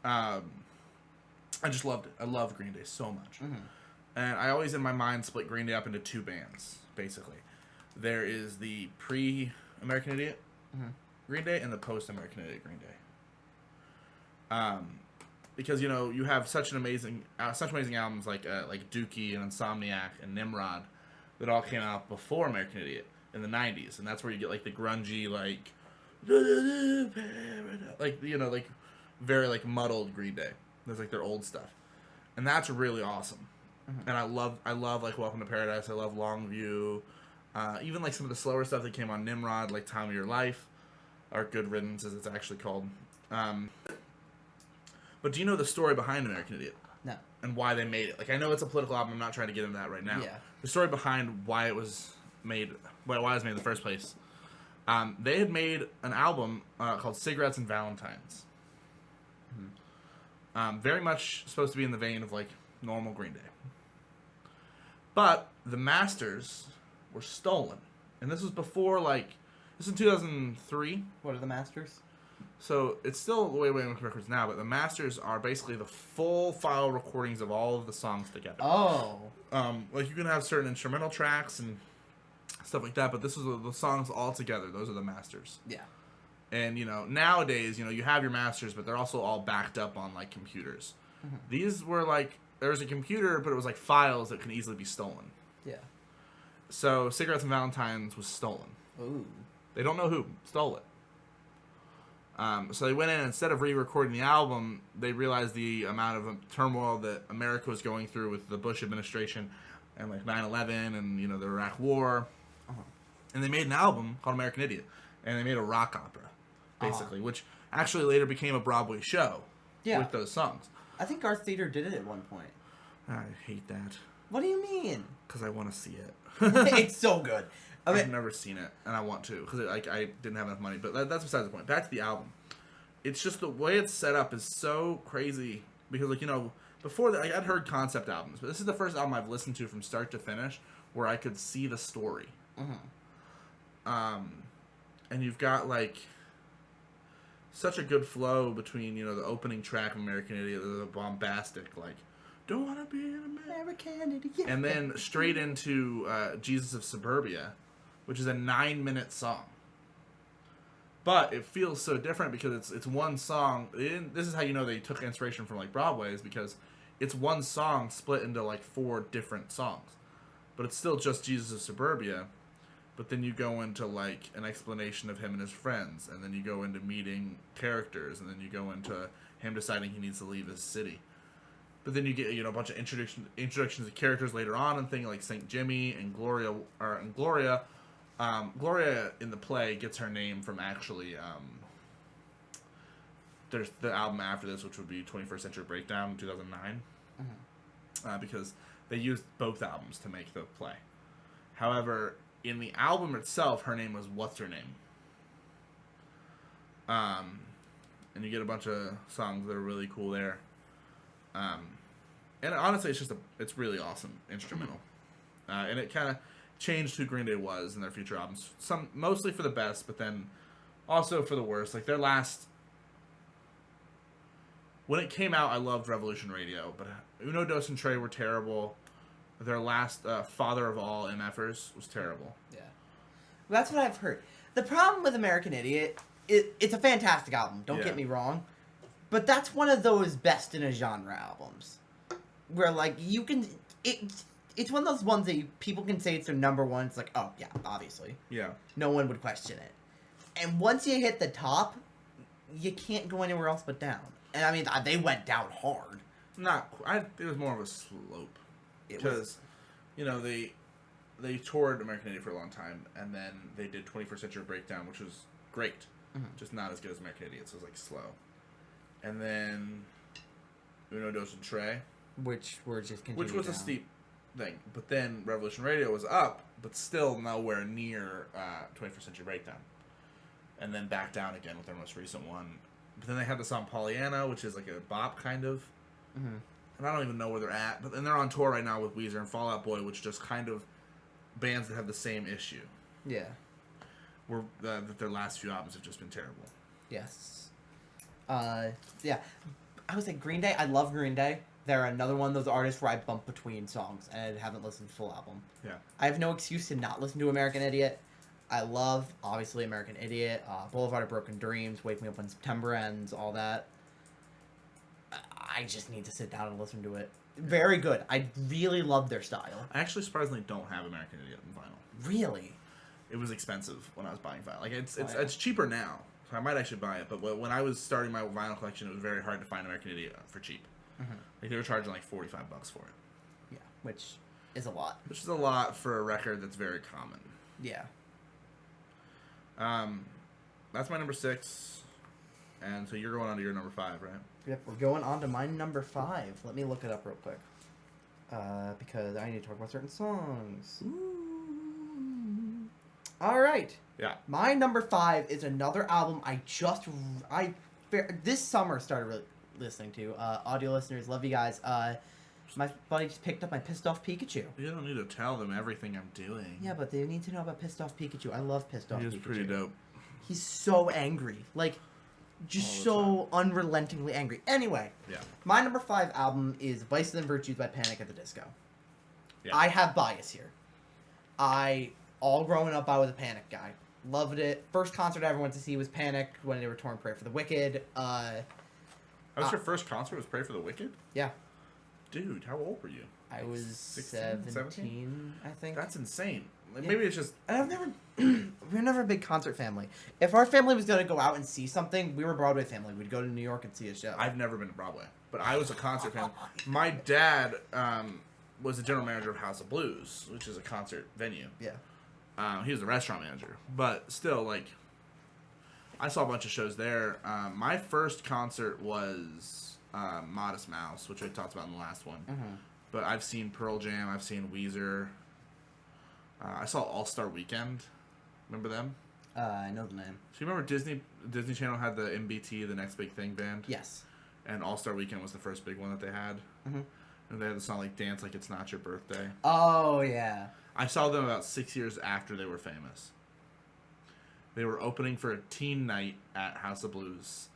B: I just loved it. I loved Green Day so much.
A: Mm-hmm.
B: And I always in my mind split Green Day up into 2 bands, basically. There is the pre-American Idiot Green Day and the post-American Idiot Green Day. Because you have such amazing albums like Dookie and Insomniac and Nimrod that all came out before American Idiot in the 90s, and that's where you get like the grungy very like muddled Green Day. There's like their old stuff, and that's really awesome. Mm-hmm. And I love like Welcome to Paradise. I love Longview, even like some of the slower stuff that came on Nimrod, like Time of Your Life, or Good Riddance as it's actually called. But do you know the story behind American Idiot?
A: No.
B: And why they made it? Like, I know it's a political album. I'm not trying to get into that right now.
A: Yeah.
B: The story behind why it was made, why it was made in the first place. They had made an album called Cigarettes and Valentines. Mm-hmm. Very much supposed to be in the vein of, like, normal Green Day. But the masters were stolen. And this was before, like, this was in 2003.
A: What are the masters?
B: So it's still the way records now, but the masters are basically the full file recordings of all of the songs together.
A: Oh.
B: Like you can have certain instrumental tracks and stuff like that, but this was the songs all together. Those are the masters.
A: Yeah.
B: And nowadays, you have your masters, but they're also all backed up on like computers. Mm-hmm. These were like there was a computer, but it was like files that can easily be stolen.
A: Yeah.
B: So Cigarettes and Valentines was stolen.
A: Ooh.
B: They don't know who stole it. So they went in and instead of re-recording the album, they realized the amount of turmoil that America was going through with the Bush administration and like 9/11 and the Iraq War, and they made an album called American Idiot, and they made a rock opera, basically, which actually later became a Broadway show with those songs.
A: I think our theater did it at one point.
B: I hate that.
A: What do you mean?
B: Because I want to see it.
A: It's so good.
B: I've never seen it, and I want to, because I didn't have enough money. But that's besides the point. Back to the album. It's just the way it's set up is so crazy. Because, before that, I'd heard concept albums. But this is the first album I've listened to from start to finish where I could see the story. Mm-hmm. And you've got, such a good flow between, you know, the opening track of American Idiot, the bombastic, like, don't want to be an
A: American Idiot.
B: and then straight into Jesus of Suburbia, which is a 9-minute song. But it feels so different because it's one song. This is how you know they took inspiration from, like, Broadway, is because it's one song split into, like, 4 different songs. But it's still just Jesus of Suburbia. But then you go into, like, an explanation of him and his friends. And then you go into meeting characters. And then you go into him deciding he needs to leave his city. But then you get, you know, a bunch of introductions of characters later on, and things like Saint Jimmy and Gloria. Gloria in the play gets her name from actually. There's the album after this, which would be 21st Century Breakdown in 2009, because they used both albums to make the play. However, in the album itself, her name was What's Her Name. And you get a bunch of songs that are really cool there. And honestly, it's really awesome instrumental. And it kind of changed who Green Day was in their future albums. Some mostly for the best, but then also for the worst. Like their last, when it came out, I loved Revolution Radio, but Uno, Dos, and Tre were terrible. Their last, Father of All MFers was terrible.
A: Yeah, well, that's what I've heard. The problem with American Idiot, it's a fantastic album. Don't get me wrong, but that's one of those best in a genre albums, where like you can It's one of those ones that people can say it's their number one. It's like, oh, yeah, obviously.
B: Yeah.
A: No one would question it. And once you hit the top, you can't go anywhere else but down. And, I mean, they went down hard.
B: It was more of a slope. Because, you know, they toured American Idiot for a long time, and then they did 21st Century Breakdown, which was great. Mm-hmm. Just not as good as American Idiot, so it was, like, slow. And then Uno, Dos, and Tre.
A: Which were just continuing
B: Which was
A: down.
B: A steep thing. But then Revolution Radio was up, but still nowhere near 21st Century Breakdown. And then back down again with their most recent one. But then they had the song Pollyanna, which is like a bop kind of. Mm-hmm. And I don't even know where they're at. But then they're on tour right now with Weezer and Fall Out Boy, which just kind of bands that have the same issue.
A: Yeah.
B: That their last few albums have just been terrible.
A: Yes. Yeah. I would say Green Day. I love Green Day. They're another one of those artists where I bump between songs and I haven't listened to the full album.
B: Yeah.
A: I have no excuse to not listen to American Idiot. I love, obviously, American Idiot, Boulevard of Broken Dreams, Wake Me Up When September Ends, all that. I just need to sit down and listen to it. Very good. I really love their style.
B: I actually surprisingly don't have American Idiot in vinyl.
A: Really?
B: It was expensive when I was buying vinyl. Like it's cheaper now, so I might actually buy it. But when I was starting my vinyl collection, it was very hard to find American Idiot for cheap. Mm-hmm. Like they were charging like $45 for it.
A: Yeah, which is a lot.
B: Which is a lot for a record that's very common.
A: Yeah.
B: That's my number 6, and so you're going on to your number 5, right?
A: Yep, we're going on to my number 5. Let me look it up real quick, because I need to talk about certain songs. Ooh. All right.
B: Yeah.
A: My number 5 is another album this summer started listening to. Audio listeners, love you guys. My buddy just picked up my Pissed Off Pikachu.
B: You don't need to tell them everything I'm doing.
A: Yeah, but they need to know about Pissed Off Pikachu. I love Pissed Off Pikachu.
B: He's pretty dope.
A: He's so angry. Like, just so unrelentingly angry. Anyway.
B: Yeah.
A: My number 5 album is Vices and Virtues by Panic at the Disco.
B: Yeah.
A: I have bias here. All growing up, I was a Panic guy. Loved it. First concert I ever went to see was Panic when they were touring Pray for the Wicked.
B: That was your first concert was Pray for the Wicked?
A: Yeah.
B: Dude, how old were you?
A: I was 17, I think.
B: That's insane. Like, maybe it's just...
A: we were never a big concert family. If our family was going to go out and see something, we were a Broadway family. We'd go to New York and see a show.
B: I've never been to Broadway, but I was a concert fan. My dad was the general manager of House of Blues, which is a concert venue.
A: Yeah.
B: He was a restaurant manager. But still, like, I saw a bunch of shows there. My first concert was... Modest Mouse, which I talked about in the last one. Mm-hmm. But I've seen Pearl Jam, I've seen Weezer. I saw All-Star Weekend. Remember them?
A: I know the name.
B: So you remember Disney Channel had the MBT, the Next Big Thing band?
A: Yes.
B: And All-Star Weekend was the first big one that they had. Mm-hmm. And they had the song like Dance Like It's Not Your Birthday.
A: Oh, yeah.
B: I saw them about 6 years after they were famous. They were opening for a teen night at House of Blues,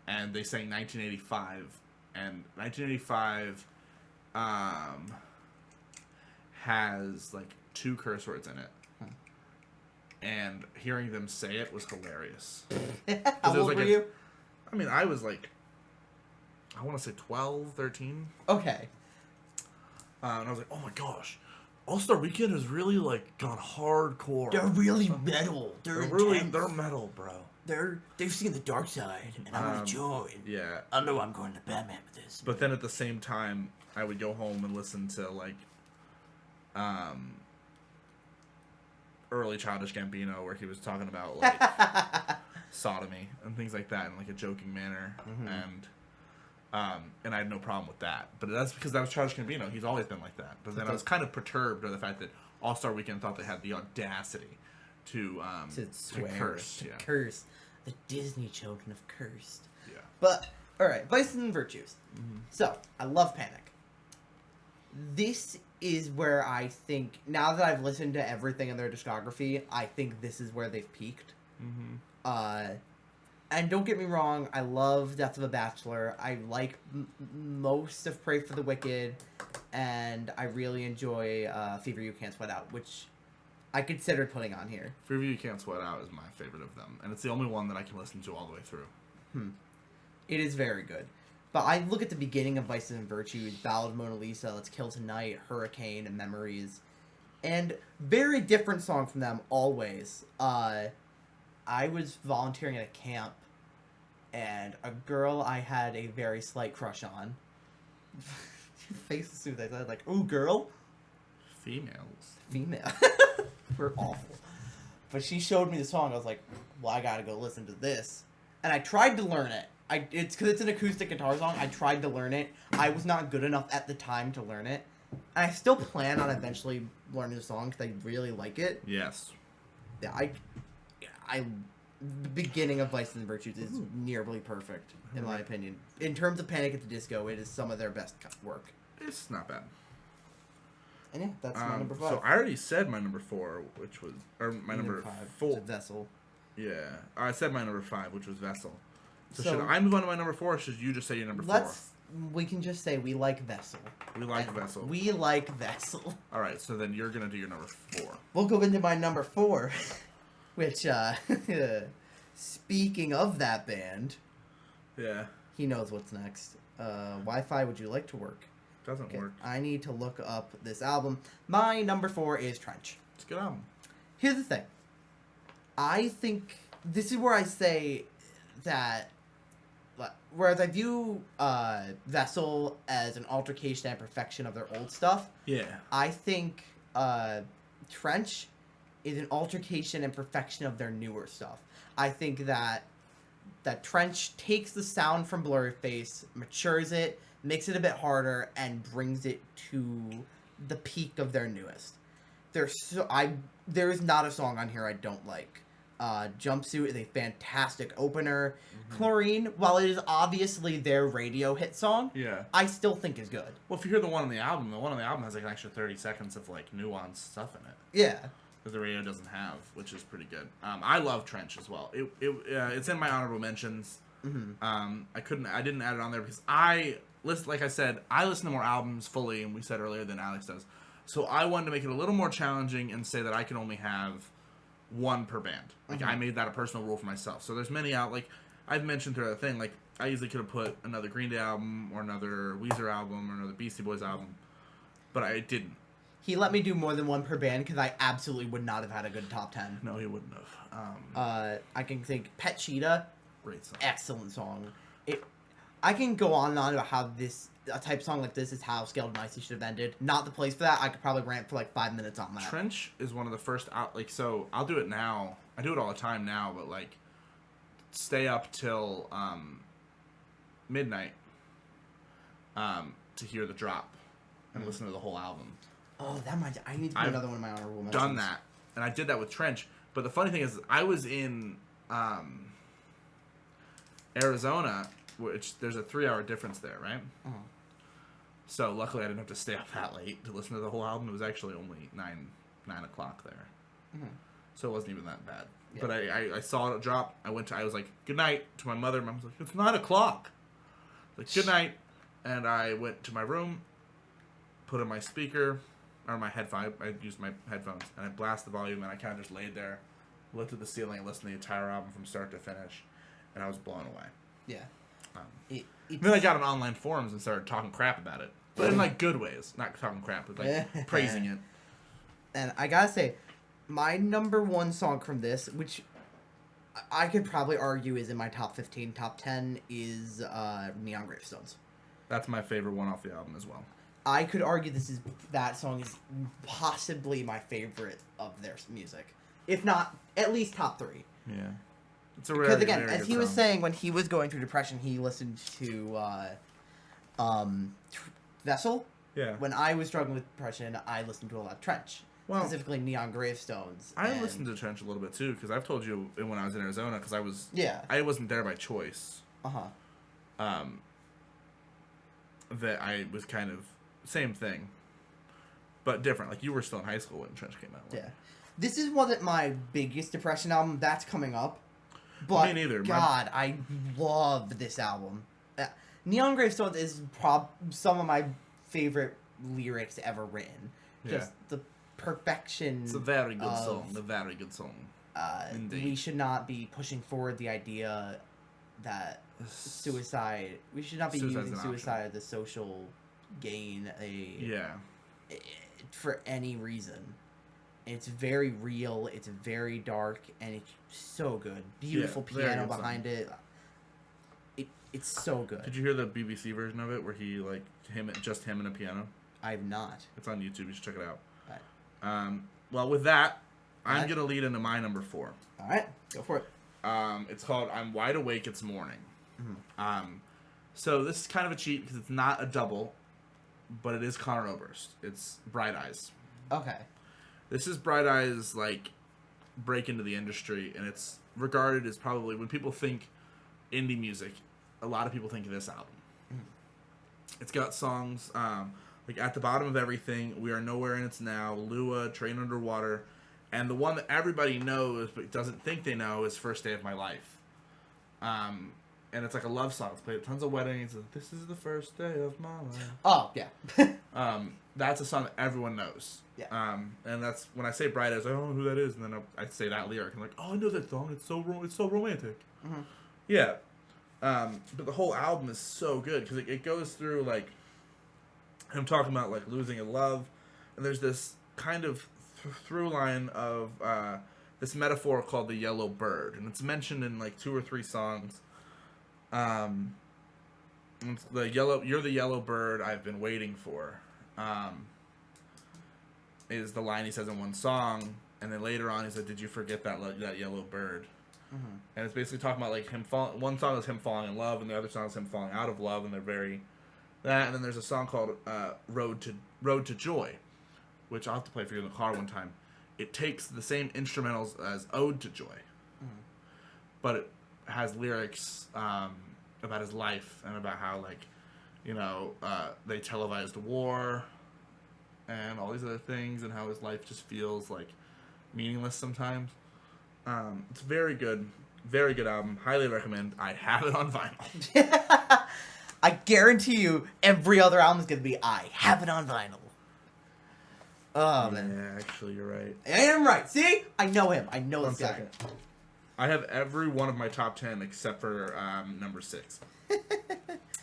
B: and they sang 1985. And 1985 has like 2 curse words in it. And hearing them say it was hilarious.
A: How old were you?
B: I mean, I was like, I want to say 12, 13.
A: Okay.
B: And I was like, oh my gosh, All-Star Weekend has really like gone hardcore.
A: They're really metal. They're
B: metal, bro.
A: They've seen the dark side, and I want to join.
B: Yeah.
A: I know I'm going to Batman with this.
B: But then at the same time, I would go home and listen to like, early Childish Gambino, where he was talking about like sodomy and things like that in like a joking manner, and I had no problem with that. But that's because that was Childish Gambino. He's always been like that. But then I was kind of perturbed by the fact that All-Star Weekend thought they had the audacity to
A: swear,
B: curse,
A: curse. The Disney children have cursed.
B: Yeah.
A: But all right, vices and virtues. So I love Panic. This is where I think, now that I've listened to everything in their discography, I think this is where they've peaked. And don't get me wrong, I love Death of a Bachelor. I like most of Pray for the Wicked, and I really enjoy Fever You Can't Sweat Out, which I considered putting on here.
B: Fever You Can't Sweat Out is my favorite of them, and it's the only one that I can listen to all the way through.
A: It is very good. But I look at the beginning of Vices and Virtues, Ballad of Mona Lisa, Let's Kill Tonight, Hurricane, and Memories. And very different song from them, always. I was volunteering at a camp, and a girl I had a very slight crush on. Your face as soon as I said, like, ooh, girl? Female. We're awful. But she showed me the song, I was like, well, I gotta go listen to this. And I tried to learn it. It's because it's an acoustic guitar song. I tried to learn it. I was not good enough at the time to learn it. And I still plan on eventually learning the song because I really like it.
B: Yes.
A: Yeah, the beginning of Vices and Virtues is nearly perfect, in my opinion. In terms of Panic at the Disco, it is some of their best work.
B: It's not bad.
A: And yeah, that's my number 5.
B: So I already said my number 4, which was, or my number 4.
A: Vessel.
B: Yeah, I said my number 5, which was Vessel. So should I move on to my number 4, or should you just say your number 4?
A: We can just say we like Vessel.
B: We like Vessel.
A: We like Vessel.
B: All right, so then you're gonna do your number 4.
A: We'll go into my number 4, which, speaking of that band,
B: yeah,
A: he knows what's next. Wi-Fi, would you like to work?
B: Doesn't work.
A: I need to look up this album. My number 4 is Trench.
B: It's a good album.
A: Here's the thing. I think this is where I say that, whereas I view Vessel as an altercation and perfection of their old stuff,
B: yeah,
A: I think Trench is an altercation and perfection of their newer stuff. I think that Trench takes the sound from Blurryface, matures it, makes it a bit harder, and brings it to the peak of their newest. There is not a song on here I don't like. Jumpsuit is a fantastic opener. Chlorine, while it is obviously their radio hit song,
B: yeah,
A: I still think is good.
B: Well, if you hear the one on the album has like an extra 30 seconds of like nuanced stuff in it.
A: Yeah.
B: That the radio doesn't have, which is pretty good. I love Trench as well. It's in my honorable mentions. I didn't add it on there because like I said, I listen to more albums fully, and we said earlier, than Alex does. So I wanted to make it a little more challenging and say that I can only have one per band. Like I made that a personal rule for myself. So there's many out, like I've mentioned throughout the thing, like I easily could have put another Green Day album or another Weezer album or another Beastie Boys album, but I didn't.
A: He let me do more than one per band because I absolutely would not have had a good top 10.
B: No, he wouldn't have.
A: I can think Pet Cheetah,
B: great song,
A: excellent song. I can go on and on about how a type song like this is how Scaled Nicely should have ended. Not the place for that. I could probably rant for like 5 minutes on that.
B: Trench is one of the first so I'll do it now. I do it all the time now, but like stay up till midnight to hear the drop and listen to the whole album.
A: Oh, that reminds me. I need to put another one of my honorable mentions.
B: Done that, and I did that with Trench. But the funny thing is, I was in Arizona, which there's a 3-hour difference there, right? So luckily, I didn't have to stay up that late to listen to the whole album. It was actually only 9 o'clock there. so it wasn't even that bad.
A: Yeah.
B: But I saw it drop. I was like, good night to my mother. Mom was like, it's 9 o'clock. Like, good night. And I went to my room, put in my speaker, or my headphone. I used my headphones, and I blasted the volume, and I kind of just laid there, looked at the ceiling, and listened to the entire album from start to finish, and I was blown away.
A: Yeah.
B: Then I got on online forums and started talking crap about it. But in, like, good ways. Not talking crap, but, like, praising it.
A: And I gotta say, my number one song from this, which I could probably argue is in my top 15, top 10, is Neon Gravestones.
B: That's my favorite one off the album as well.
A: I could argue that song is possibly my favorite of their music. If not, at least top 3.
B: Yeah. It's a
A: Because again, as he was saying, when he was going through depression, he listened to Vessel.
B: Yeah.
A: When I was struggling with depression, I listened to a lot of Trench.
B: Well,
A: specifically Neon Gravestones.
B: I listened to Trench a little bit too, because I've told you when I was in Arizona, because I wasn't there by choice. That I was kind of same thing, but different. Like, you were still in high school when Trench came out.
A: Yeah, this wasn't my biggest depression album. That's coming up. But
B: me neither.
A: God, I love this album. Neon Gravestones is some of my favorite lyrics ever written. Just the perfection.
B: It's a very good song. A very good song. Indeed.
A: We should not be pushing forward the idea that suicide. We should not be using suicide as a social gain. For any reason. It's very real. It's very dark, and it's so good. Beautiful piano behind it. It's so good.
B: Did you hear the BBC version of it where he just him and a piano?
A: I have not.
B: It's on YouTube. You should check it out.
A: All right.
B: Well, with that, I'm gonna lead into my number 4.
A: All right, go for it.
B: It's called "I'm Wide Awake, It's Morning."
A: Mm-hmm.
B: So this is kind of a cheat because it's not a double, but it is Conor Oberst. It's Bright Eyes.
A: Okay.
B: This is Bright Eyes' break into the industry, and it's regarded as probably, when people think indie music, a lot of people think of this album. It's got songs At the Bottom of Everything, We Are Nowhere and It's Now, Lua, Train Underwater, and the one that everybody knows but doesn't think they know is First Day of My Life. And it's like a love song. It's played at tons of weddings. This is the first day of my life.
A: Oh, yeah.
B: That's a song that everyone knows.
A: Yeah.
B: And that's when I say Bright Eyes, I don't know who that is, and then I say that lyric. I'm like, oh, I know that song. It's so romantic.
A: Mm-hmm.
B: Yeah. But the whole album is so good because it goes through him talking about losing a love, and there's this kind of through line of this metaphor called the yellow bird, and it's mentioned in 2 or 3 songs. You're the yellow bird I've been waiting for. Is the line he says in one song, and then later on he said, "Did you forget that yellow bird?"
A: Mm-hmm.
B: And it's basically talking about him one song is him falling in love, and the other song is him falling out of love, and they're very that. And then there's a song called "Road to Joy," which I'll have to play for you in the car one time. It takes the same instrumentals as "Ode to Joy," but it has lyrics about his life and about how they televised war and all these other things, and how his life just feels meaningless sometimes. It's very good album. Highly recommend. I have it on vinyl.
A: I guarantee you, every other album is gonna be I have it on vinyl. Oh man.
B: Yeah, actually, you're right.
A: I am right. See, I know him. I know this guy.
B: Second. I have every one of my top 10 except for number 6,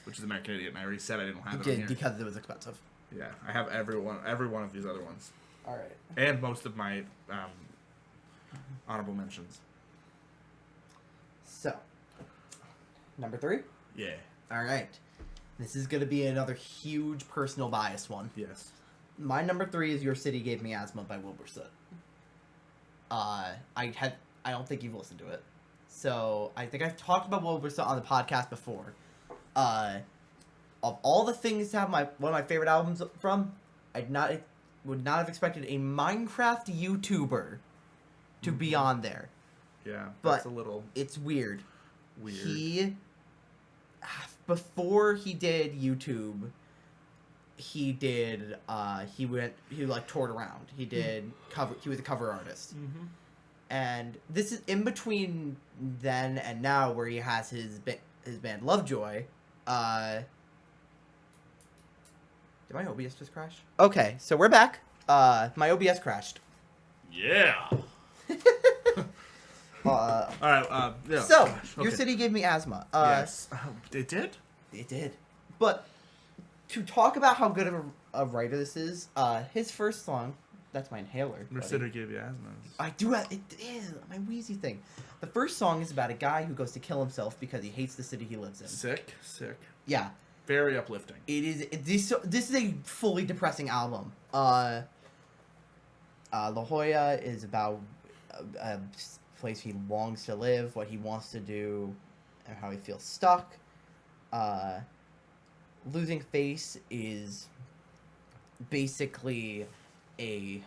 B: which is American Idiot. And I already said I didn't have it on here
A: because it was expensive.
B: Yeah, I have every one of these other ones.
A: All right.
B: And most of my honorable mentions.
A: So, number 3?
B: Yeah.
A: All right. This is going to be another huge personal bias one.
B: Yes.
A: My number 3 is Your City Gave Me Asthma by Wilbur Soot. I don't think you've listened to it. So, I think I've talked about Wilbur Soot on the podcast before. Of all the things to have one of my favorite albums from, would not have expected a Minecraft YouTuber to be on there.
B: Yeah,
A: but
B: that's a little...
A: It's weird. Before he did YouTube, he toured around. He was a cover artist.
B: Mm-hmm.
A: And this is in between then and now, where he has his band Lovejoy. Did my OBS just crash? Okay, so we're back. My OBS crashed.
B: Yeah. All right. Yeah.
A: So,
B: Okay.
A: your city gave me asthma.
B: Yes. It did?
A: It did. But to talk about how good of a writer this is, his first song, that's my inhaler.
B: Your city gave you asthma.
A: I do have, it is my wheezy thing. The first song is about a guy who goes to kill himself because he hates the city he lives in.
B: Sick.
A: Yeah.
B: Very uplifting.
A: It is. This is a fully depressing album. La Jolla is about a place he longs to live, what he wants to do, and how he feels stuck. Losing Face is basically a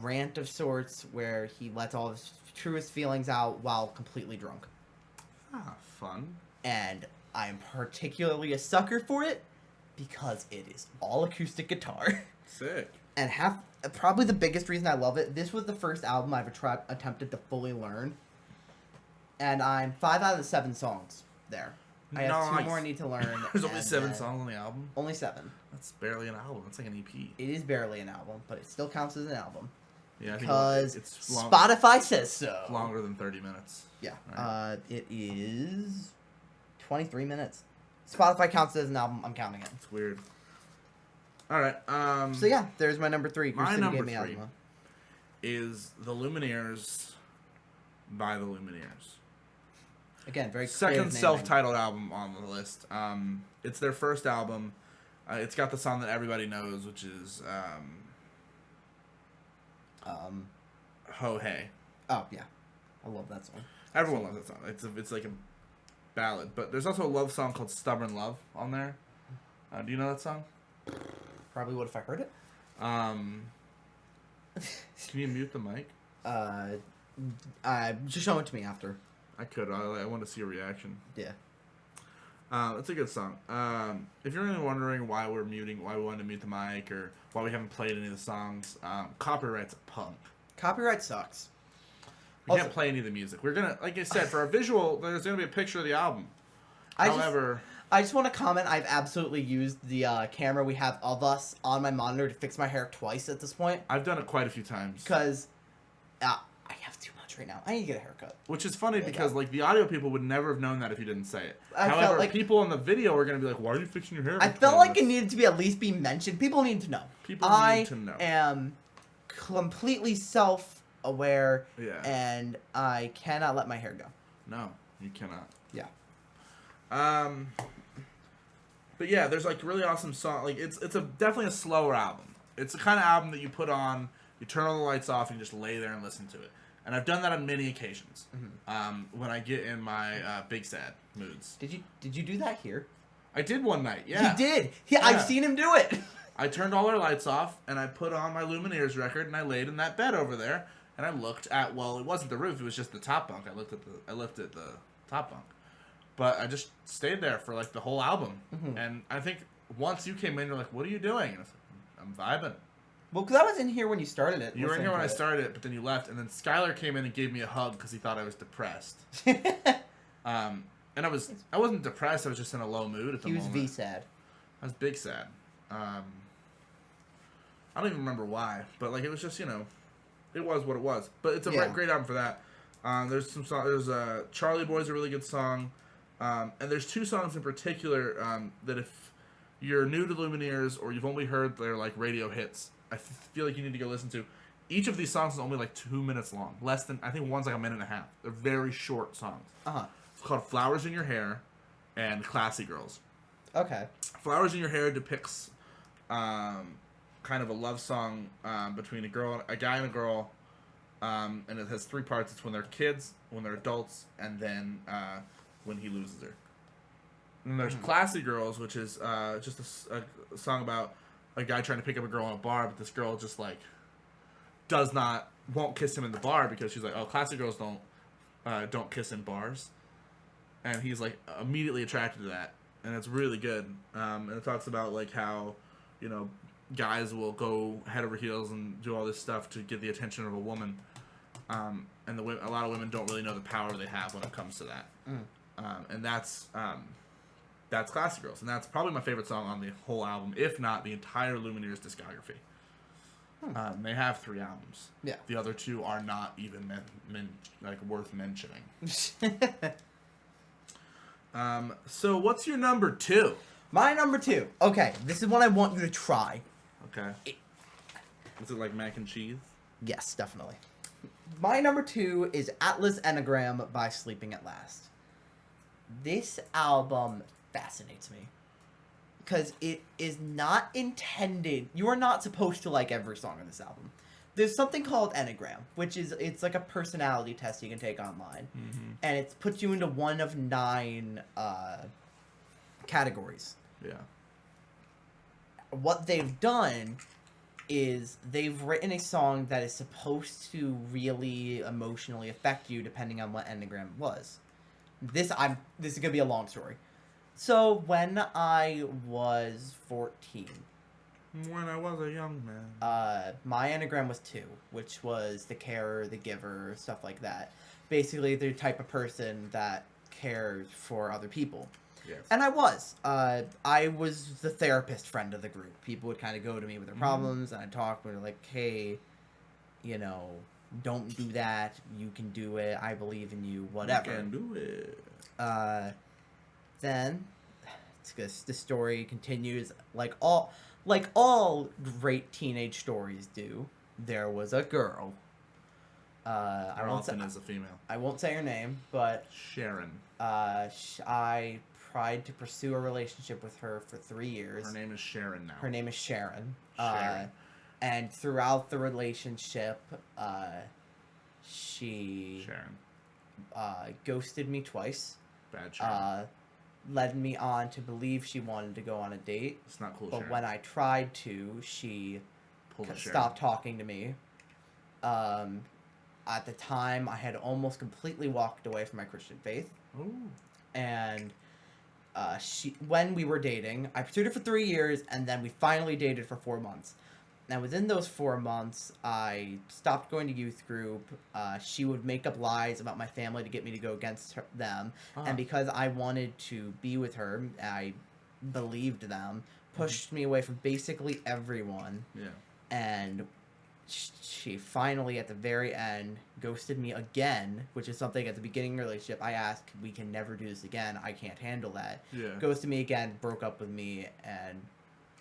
A: rant of sorts where he lets all his truest feelings out while completely drunk.
B: Ah, fun.
A: And I'm particularly a sucker for it because it is all acoustic guitar.
B: Sick.
A: And probably the biggest reason I love it, this was the first album I've attempted to fully learn. And I'm 5 out of the 7 songs there. I have 2 more I need to learn.
B: There's only 7 songs on the album?
A: Only 7.
B: That's barely an album. That's like an EP.
A: It is barely an album, but it still counts as an album.
B: Yeah,
A: because
B: it's
A: Spotify says so.
B: Longer than 30 minutes.
A: Yeah.
B: Right.
A: It is 23 minutes. Spotify counts it as an album. I'm counting it.
B: It's weird. All right.
A: So yeah, there's my number 3.
B: My number 3 is The Lumineers by The Lumineers.
A: Again, very
B: second self-titled album on the list. It's their first album. It's got the song that everybody knows, which is Ho Hey.
A: Oh yeah, I love that song.
B: Everyone loves that song. It's like a ballad, but there's also a love song called Stubborn Love on there. Do you know that song?
A: Probably would if I heard it.
B: Can you mute the mic?
A: Just show it to me after.
B: I could. I want to see a reaction.
A: Yeah.
B: It's a good song. If you're really wondering why we wanted to mute the mic, or why we haven't played any of the songs, copyright's a punk.
A: Copyright sucks.
B: We can't play any of the music. We're gonna, like I said, for our visual, there's gonna be a picture of the album. However,
A: I just want to comment. I've absolutely used the camera we have of us on my monitor to fix my hair twice at this point.
B: I've done it quite a few times.
A: Because I have too much right now. I need to get a haircut.
B: Which is funny because like the audio people would never have known that if you didn't say it.
A: I
B: However,
A: felt like
B: people in the video are gonna be like, "Why are you fixing your hair?"
A: I felt like it needed to be at least be mentioned. People need to know.
B: People need to know.
A: I am completely self-aware,
B: Yeah.
A: and I cannot let my hair go.
B: No, you cannot.
A: Yeah.
B: But yeah, there's like really awesome song. Like it's definitely a slower album. It's the kind of album that you put on, you turn all the lights off, and you just lay there and listen to it. And I've done that on many occasions. Mm-hmm. When I get in my big sad moods.
A: Did you do that here?
B: I did one night. Yeah.
A: He did. Yeah, I've seen him do it.
B: I turned all our lights off, and I put on my Lumineers record, and I laid in that bed over there, and I looked at, well, it wasn't the roof, it was just the top bunk. I looked at the top bunk. But I just stayed there for like the whole album. Mm-hmm. And I think once you came in, you're like, "What are you doing?" And I said, "I'm vibing."
A: Well, because I was in here when you started it.
B: You were in here when I started it, but then you left, and then Skylar came in and gave me a hug because he thought I was depressed. And I wasn't depressed. I was just in a low mood at the moment.
A: He was V-sad. I
B: was big sad. I don't even remember why, but like it was just, it was what it was. But it's a great album for that. There's some songs. There's Charlie Boy's a really good song, and there's 2 songs in particular that if you're new to Lumineers or you've only heard their like radio hits, I feel like you need to go listen to. Each of these songs is only like 2 minutes long. Less than, I think one's like a minute and a half. They're very short songs. It's called Flowers in Your Hair and Classy Girls.
A: Okay. Flowers in Your Hair
B: depicts kind of a love song between a guy and a girl, and it has 3 parts. It's when they're kids, when they're adults, and then when he loses her. And then there's Classy Girls, which is just a song about a guy trying to pick up a girl in a bar, but this girl just like won't kiss him in the bar because she's like, "Oh, classy girls don't kiss in bars," and he's like immediately attracted to that, and it's really good. And it talks about like how, guys will go head over heels and do all this stuff to get the attention of a woman, And a lot of women don't really know the power they have when it comes to that. And that's Classy Girls, and that's probably my favorite song on the whole album, if not the entire Lumineers discography. They have 3 albums.
A: Yeah.
B: The other 2 are not even worth mentioning. So what's your number 2?
A: My number 2. Okay, this is one I want you to try.
B: Okay. Is it like mac and cheese?
A: Yes, definitely. My number 2 is Atlas Enneagram by Sleeping at Last. This album fascinates me. Because it is not intended... You are not supposed to like every song on this album. There's something called Enneagram, which is... It's like a personality test you can take online. Mm-hmm. And it puts you into one of 9 categories.
B: Yeah.
A: What they've done is they've written a song that is supposed to really emotionally affect you depending on what Enneagram was. This is gonna be a long story. So when I was 14,
B: when I was a young man,
A: my Enneagram was 2, which was the carer, the giver, stuff like that. Basically, the type of person that cares for other people.
B: Yes.
A: And I was the therapist friend of the group. People would kind of go to me with their problems, and I'd talk with them like, hey, don't do that. You can do it. I believe in you. Whatever.
B: You can do it.
A: Then, the story continues like all great teenage stories do. There was a girl.
B: Often is a female.
A: I won't say her name, but
B: Sharon.
A: I tried to pursue a relationship with her for 3 years.
B: Her name is Sharon now.
A: Her name is Sharon.
B: Sharon.
A: And throughout the relationship, she ghosted me twice.
B: Bad Sharon.
A: Led me on to believe she wanted to go on a date.
B: It's not cool,
A: But
B: Sharon.
A: when I tried to, she stopped talking to me. At the time, I had almost completely walked away from my Christian faith.
B: Ooh.
A: And when we were dating, I pursued her for 3 years, and then we finally dated for 4 months. Now, within those 4 months, I stopped going to youth group. She would make up lies about my family to get me to go against them. And because I wanted to be with her, I believed them, pushed me away from basically everyone.
B: Yeah.
A: And she finally, at the very end, ghosted me again, which is something at the beginning of the relationship I asked, we can never do this again. I can't handle that.
B: Yeah.
A: Ghosted me again, broke up with me, and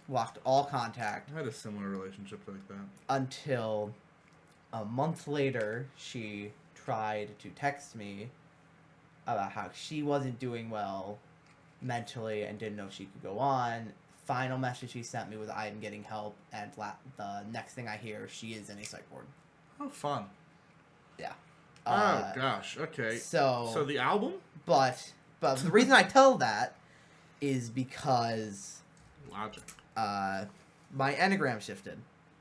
A: lost all contact.
B: I had a similar relationship like that.
A: Until a month later, she tried to text me about how she wasn't doing well mentally and didn't know if she could go on. Final message she sent me was, I am getting help, and the next thing I hear, she is in a psych ward.
B: Oh, fun.
A: Yeah.
B: Oh, gosh. Okay.
A: So
B: the album?
A: But the reason I tell that is because...
B: Logic.
A: My Enneagram shifted.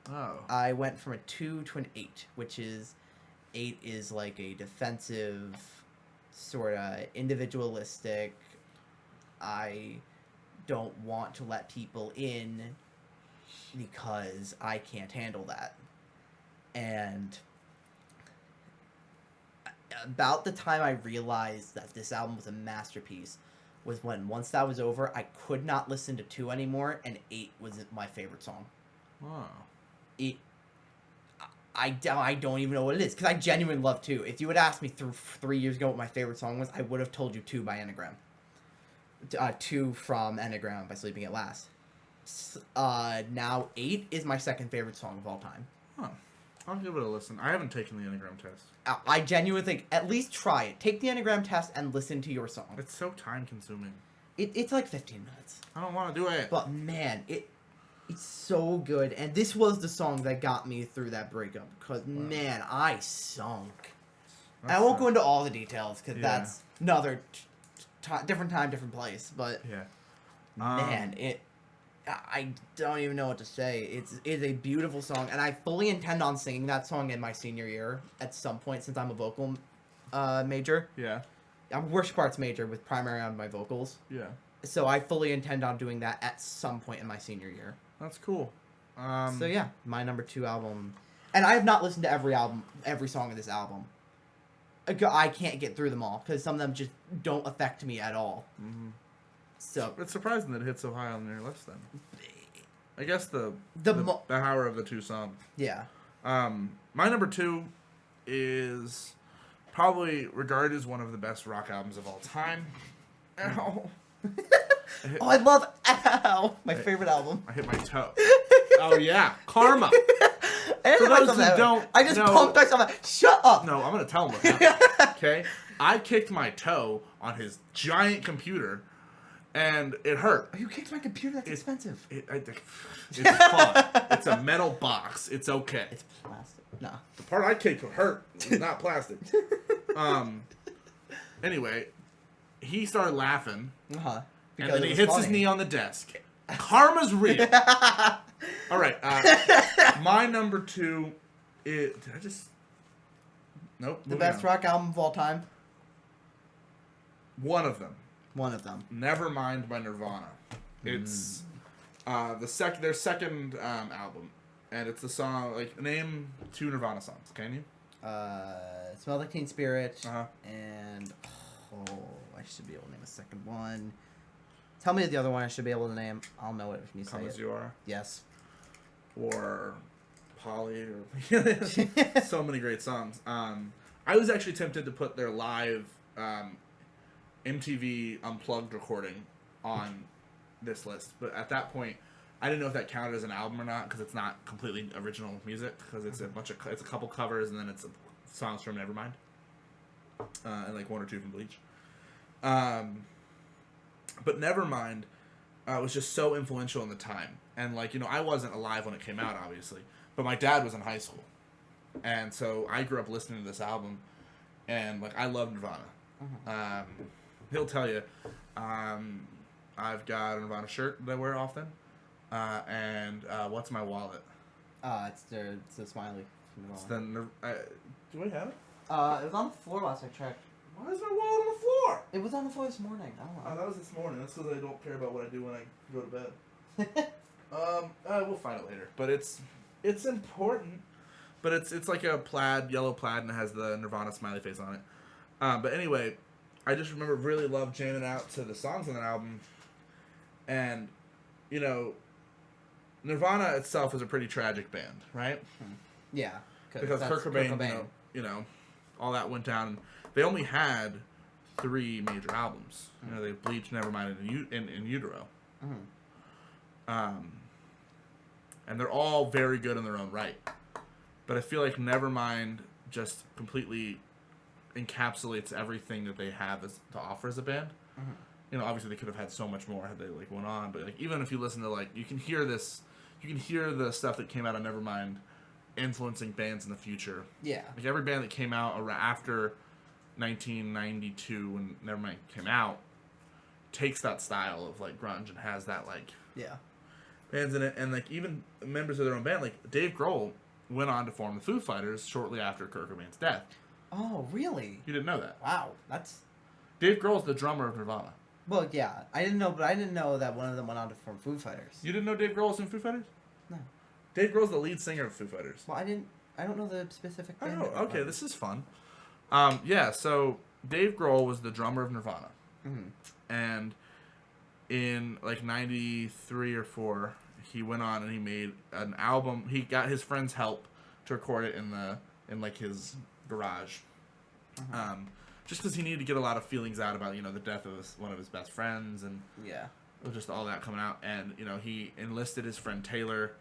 B: Oh.
A: I went from a 2 to an 8, which is... 8 is like a defensive, sort of individualistic... I don't want to let people in because I can't handle that. And about the time I realized that this album was a masterpiece was when, once that was over, I could not listen to 2 anymore, and 8 was my favorite song.
B: Wow.
A: I don't even know what it is, because I genuinely love 2. If you had asked me 3 years ago what my favorite song was, I would have told you 2 by Enneagram. 2 from Enneagram by Sleeping at Last. Now 8 is my second favorite song of all time.
B: Huh. I'll give it a listen. I haven't taken the Enneagram test.
A: I genuinely think, at least try it. Take the Enneagram test and listen to your song.
B: It's so time consuming.
A: It's like 15 minutes.
B: I don't want to do it.
A: But man, it's so good. And this was the song that got me through that breakup. Because, man, I sunk. I won't go into all the details, because that's another... different time, different place, but man, I don't even know what to say. It's a beautiful song, and I fully intend on singing that song in my senior year at some point, since I'm a vocal major.
B: Yeah.
A: I'm a worship arts major with primary on my vocals.
B: Yeah.
A: So I fully intend on doing that at some point in my senior year.
B: That's cool.
A: So yeah, my number 2 album And I have not listened to every song of this album. I can't get through them all because some of them just don't affect me at all.
B: Mm-hmm.
A: So
B: it's surprising that it hit so high on your list then. I guess the power of the two songs.
A: Yeah.
B: My number 2 is probably regarded as one of the best rock albums of all time. Ow.
A: Oh, I love Ow, my favorite album.
B: I hit my toe. Oh yeah, Karma.
A: For those who don't, I just pumped myself. Shut up.
B: No, I'm gonna tell him what happened. Okay, I kicked my toe on his giant computer, and it hurt.
A: Oh, you kicked my computer? That's expensive.
B: It's fun. It's a metal box. It's okay.
A: It's plastic. Nah.
B: The part I kicked hurt. It was not plastic. Anyway, he started laughing.
A: Uh-huh.
B: And then he hits his knee on the desk. Karma's real. All right. My number 2 is... Did I just... Nope.
A: The best rock album of all time?
B: One of them.
A: One of them.
B: Nevermind by Nirvana. It's their second album. And it's the song... Like, name 2 Nirvana songs. Can you?
A: Smell Like Teen Spirit.
B: Uh-huh.
A: And... Oh, I should be able to name a second one. Tell me the other one I should be able to name. I'll know it if you say it.
B: Come As You Are.
A: Yes.
B: Or Polly. Or so many great songs. I was actually tempted to put their live MTV Unplugged recording on this list. But at that point, I didn't know if that counted as an album or not because it's not completely original music. Because it's it's a couple covers and then it's songs from Nevermind. And like 1 or 2 from Bleach. But Nevermind was just so influential in the time. And, like, you know, I wasn't alive when it came out, obviously. But my dad was in high school. And so I grew up listening to this album. And, like, I love Nirvana.
A: Mm-hmm.
B: He'll tell you, I've got a Nirvana shirt that I wear often. And what's my wallet?
A: It's the smiley.
B: It's the do I have it?
A: It was on the floor last I checked.
B: Why is my wallet on the floor?
A: It was on the floor this morning. I don't know.
B: Oh, that was this morning. That's because I don't care about what I do when I go to bed. We'll find it later. But it's important. But it's like a yellow plaid, and it has the Nirvana smiley face on it. But anyway, I just remember really loved jamming out to the songs on that album. And, you know, Nirvana itself is a pretty tragic band, right?
A: Yeah.
B: Because Kurt Cobain, you know, all that went down. They only had 3 major albums. You know, they Bleach, Nevermind, and In Utero. And they're all very good in their own right. But I feel like Nevermind just completely encapsulates everything that they have to offer as a band. You know, obviously they could have had so much more had they like went on, but like even if you listen to like you can hear the stuff that came out of Nevermind influencing bands in the future.
A: Yeah.
B: Like every band that came out after 1992 when Nevermind came out takes that style of like grunge and has that like bands in it, and like even members of their own band like Dave Grohl went on to form the Foo Fighters shortly after Kurt Cobain's death.
A: Oh, really?
B: You didn't know that?
A: Wow, that's...
B: Dave Grohl's the drummer of Nirvana.
A: Well, yeah, I didn't know that one of them went on to form Foo Fighters.
B: You didn't know Dave Grohl was in Foo Fighters?
A: No.
B: Dave Grohl's the lead singer of Foo Fighters.
A: Well, I don't know the specific band.
B: Oh, okay, this is fun. So Dave Grohl was the drummer of Nirvana. And in like 93 or 4, he went on and he made an album. He got his friend's help to record it in like his garage. Just because he needed to get a lot of feelings out about, you know, the death of one of his best friends and just all that coming out. And, you know, he enlisted his friend Taylor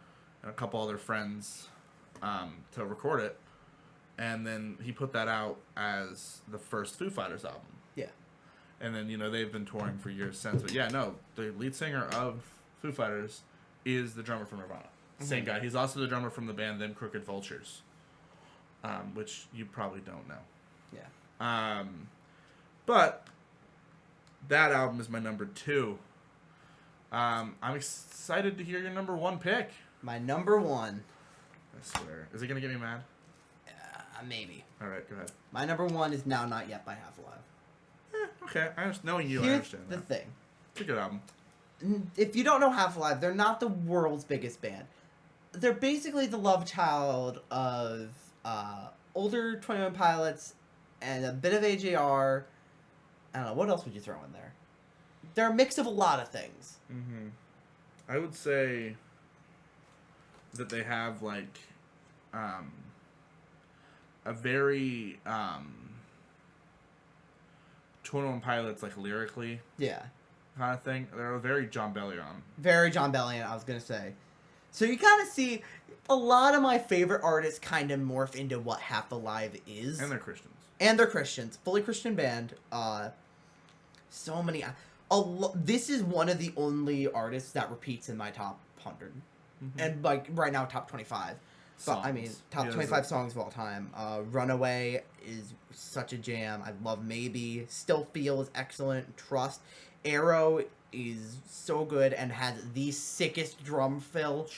B: and a couple other friends to record it. And then he put that out as the first Foo Fighters album. Yeah. And then, you know, they've been touring for years since. But yeah, no, the lead singer of Foo Fighters is the drummer from Nirvana. Same guy. He's also the drummer from the band Them Crooked Vultures, which you probably don't know. Yeah. But that album is my number 2. I'm excited to hear your number 1 pick.
A: My number 1.
B: I swear. Is it going to get me mad?
A: Maybe.
B: All right, go ahead.
A: My number 1 is Now Not Yet by Half Alive.
B: Okay. Knowing you, I understand that.
A: Here's the thing.
B: It's a good album.
A: If you don't know Half Alive, they're not the world's biggest band. they're basically the love child of older 21 Pilots and a bit of AJR. I don't know, what else would you throw in there? They're a mix of a lot of things.
B: Mm-hmm. I would say that they have, like, a very 21 Pilots, like, lyrically
A: Yeah.
B: kind of thing. They're a very John Bellion.
A: Very John Bellion, I was going to say. So you kind of see a lot of my favorite artists kind of morph into what Half Alive is.
B: And they're Christians.
A: And they're Christians. Fully Christian band. So many... this is one of the only artists that repeats in my top 100. Mm-hmm. And, like, right now, top 25. But, I mean, top 25 songs of all time. Runaway is such a jam. I love Maybe. Still Feel is excellent. Trust. Arrow is so good and has the sickest drum fill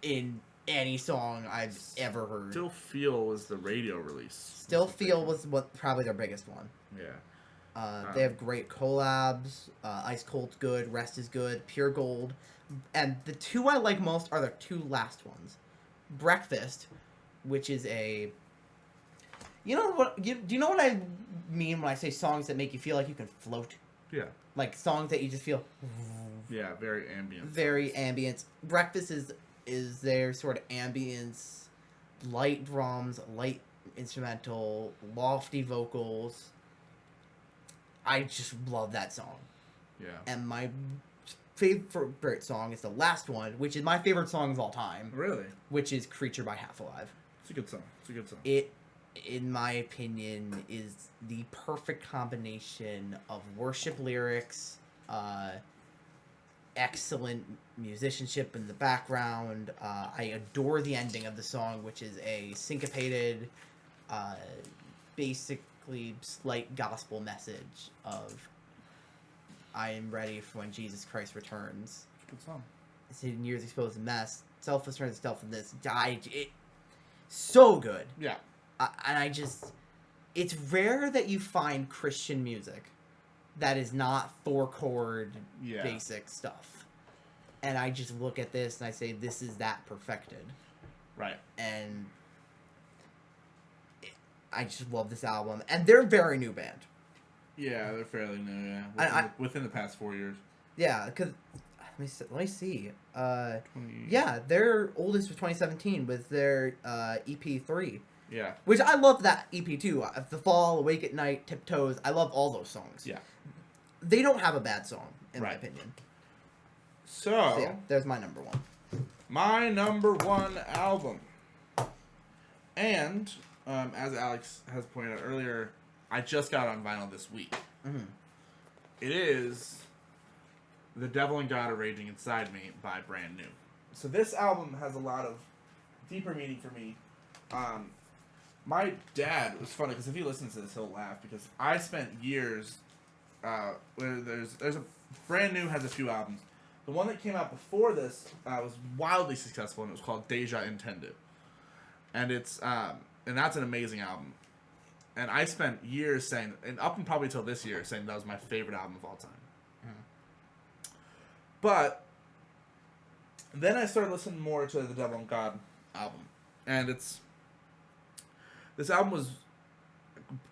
A: in any song I've ever heard.
B: Still Feel was the radio release.
A: Still Feel was probably their biggest one.
B: Yeah.
A: They have great collabs. Ice Cold's good. Rest is good. Pure Gold. And the two I like most are the two last ones. Breakfast, which is a... You know what? Do you know what I mean when I say songs that make you feel like you can float?
B: Yeah.
A: Like songs that you just feel...
B: Yeah, very ambient.
A: Very ambient. Breakfast is their sort of ambience, light drums, light instrumental, lofty vocals. I just love that song.
B: Yeah.
A: And my favorite song is the last one, which is my favorite song of all time.
B: Really?
A: Which is Creature by Half Alive.
B: It's a good song. It's a good song.
A: It, in my opinion, is the perfect combination of worship lyrics, excellent musicianship in the background. I adore the ending of the song, which is a syncopated, basically slight gospel message of I am ready for when Jesus Christ returns.
B: Good song.
A: His hidden years exposed a mess. Selfless turns self in this. So good.
B: Yeah.
A: And I just... It's rare that you find Christian music that is not four-chord basic stuff. And I just look at this and I say, this is that perfected.
B: Right.
A: And I just love this album. And they're a very new band.
B: Yeah, they're fairly new, yeah. Within the past 4 years.
A: Yeah, because... Let me see. Yeah, their oldest was 2017 with their EP 3.
B: Yeah.
A: Which I love that EP too. The Fall, Awake at Night, Tiptoes. I love all those songs.
B: Yeah.
A: They don't have a bad song, in my opinion.
B: So
A: yeah, there's my number one.
B: My number one album. And, as Alex has pointed out earlier, I just got it on vinyl this week.
A: Mm-hmm.
B: It is The Devil and God Are Raging Inside Me by Brand New. So this album has a lot of deeper meaning for me. My dad, it was funny because if he listens to this, he'll laugh because I spent years where there's a Brand New has a few albums. The one that came out before this was wildly successful and it was called Deja Intended, and it's and that's an amazing album. And I spent years saying, and up and probably till this year, saying that was my favorite album of all time. Mm-hmm. But then I started listening more to the Devil and God album, and this album was